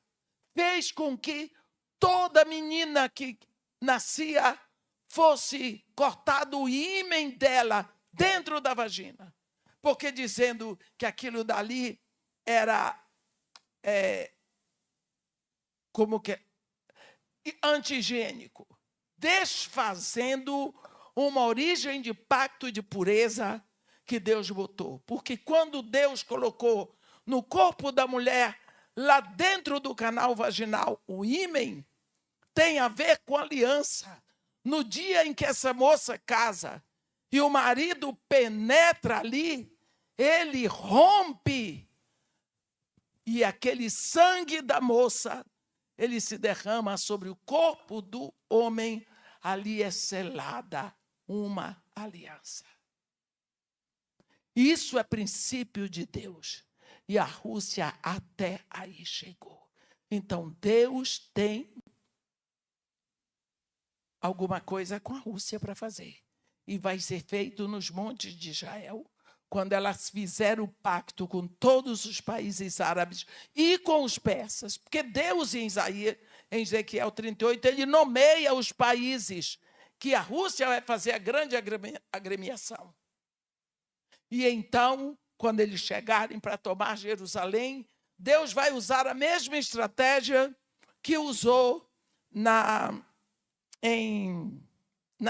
fez com que toda menina que nascia fosse cortado o ímen dela dentro da vagina, porque dizendo que aquilo dali era como que anti-higiênico, desfazendo uma origem de pacto de pureza que Deus botou. Porque quando Deus colocou no corpo da mulher, lá dentro do canal vaginal, o ímen, tem a ver com aliança. No dia em que essa moça casa e o marido penetra ali, ele rompe. E aquele sangue da moça, ele se derrama sobre o corpo do homem. Ali é selada uma aliança. Isso é princípio de Deus. E a Rússia até aí chegou. Então, Deus tem alguma coisa com a Rússia para fazer. E vai ser feito nos montes de Israel, quando elas fizeram o pacto com todos os países árabes e com os persas. Porque Deus, em Ezequiel 38, ele nomeia os países que a Rússia vai fazer a grande agremiação. E então, quando eles chegarem para tomar Jerusalém, Deus vai usar a mesma estratégia que usou na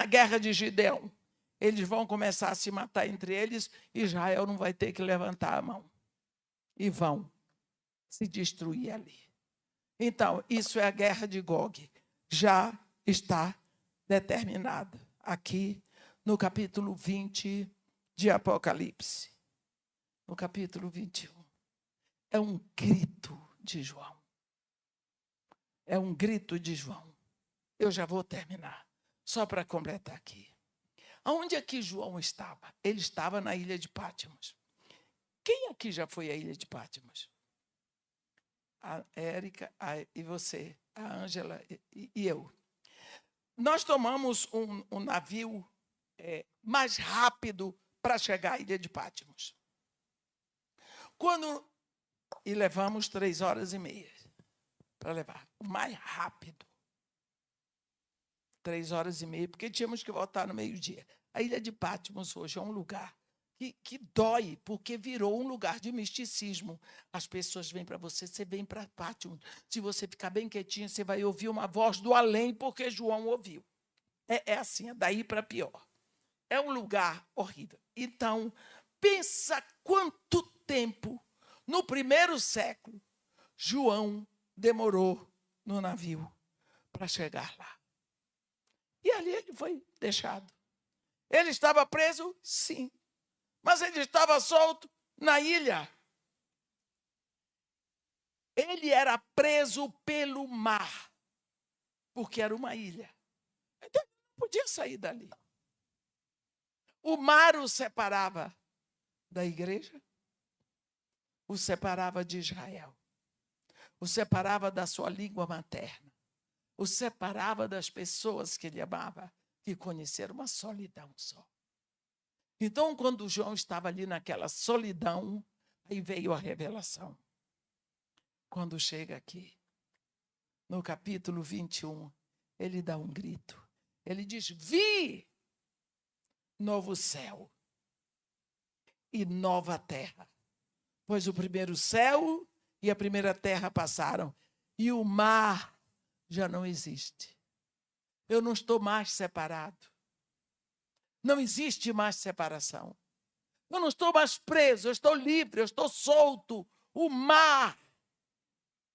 guerra de Gideão. Eles vão começar a se matar entre eles, e Israel não vai ter que levantar a mão. E vão se destruir ali. Então, isso é a guerra de Gog. Já está determinada aqui no capítulo 20 de Apocalipse. No capítulo 21. É um grito de João. É um grito de João. Eu já vou terminar. Só para completar aqui. Aonde é que João estava? Ele estava na ilha de Pátimos. Quem aqui já foi à ilha de Pátimos? A Érica e você, a Ângela e eu. Nós tomamos um navio mais rápido para chegar à ilha de Pátimos. E levamos 3h30 para levar. O mais rápido. 3h30, porque tínhamos que voltar no meio-dia. A ilha de Pátimos hoje é um lugar que dói, porque virou um lugar de misticismo. As pessoas vêm para você, você vem para Pátimos. Se você ficar bem quietinho, você vai ouvir uma voz do além, porque João ouviu. É assim, é daí para pior. É um lugar horrível. Então, pensa quanto tempo, no primeiro século, João demorou no navio para chegar lá. E ali ele foi deixado. Ele estava preso? Sim. Mas ele estava solto na ilha. Ele era preso pelo mar, porque era uma ilha. Então, ele não podia sair dali. O mar o separava da igreja, o separava de Israel, o separava da sua língua materna, o separava das pessoas que ele amava, que conheceram uma solidão só. Então, quando João estava ali naquela solidão, aí veio a revelação. Quando chega aqui, no capítulo 21, ele dá um grito. Ele diz: vi novo céu e nova terra. Pois o primeiro céu e a primeira terra passaram, e o mar já não existe. Eu não estou mais separado. Não existe mais separação. Eu não estou mais preso, eu estou livre, eu estou solto. O mar,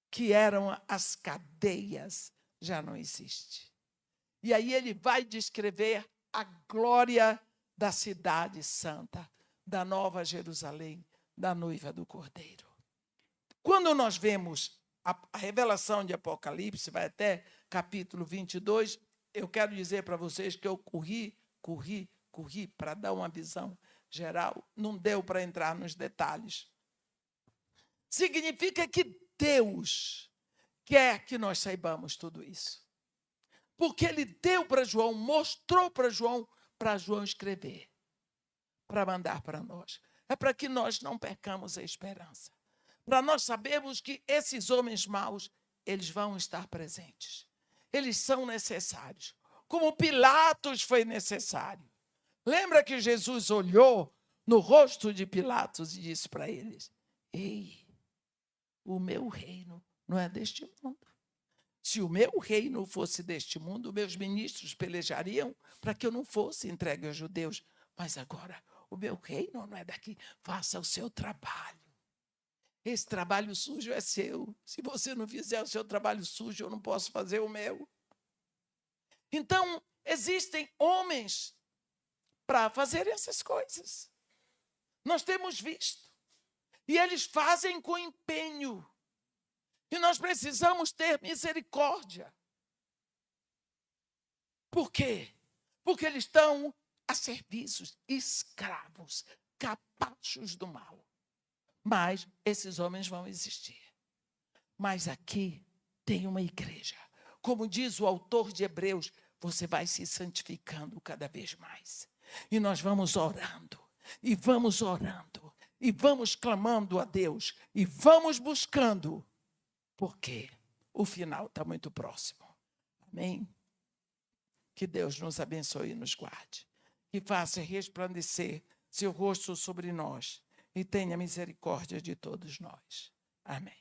que eram as cadeias, já não existe. E aí ele vai descrever a glória da cidade santa, da Nova Jerusalém, da noiva do Cordeiro. Quando nós vemos a revelação de Apocalipse, vai até capítulo 22, eu quero dizer para vocês que eu corri para dar uma visão geral, não deu para entrar nos detalhes. Significa que Deus quer que nós saibamos tudo isso. Porque ele deu para João, mostrou para João escrever, para mandar para nós. É para que nós não percamos a esperança. Para nós sabermos que esses homens maus, eles vão estar presentes. Eles são necessários. Como Pilatos foi necessário. Lembra que Jesus olhou no rosto de Pilatos e disse para eles: ei, o meu reino não é deste mundo. Se o meu reino fosse deste mundo, meus ministros pelejariam para que eu não fosse entregue aos judeus. Mas agora O meu reino não é daqui. Faça o seu trabalho. Esse trabalho sujo é seu. Se você não fizer o seu trabalho sujo, eu não posso fazer o meu. Então, existem homens para fazer essas coisas. Nós temos visto. E eles fazem com empenho. E nós precisamos ter misericórdia. Por quê? Porque eles estão a serviço, escravos, capachos do mal. Mas esses homens vão existir. Mas aqui tem uma igreja. Como diz o autor de Hebreus, você vai se santificando cada vez mais. E nós vamos orando, e vamos orando, e vamos clamando a Deus, e vamos buscando, porque o final está muito próximo. Amém? Que Deus nos abençoe e nos guarde. Que faça resplandecer seu rosto sobre nós e tenha misericórdia de todos nós. Amém.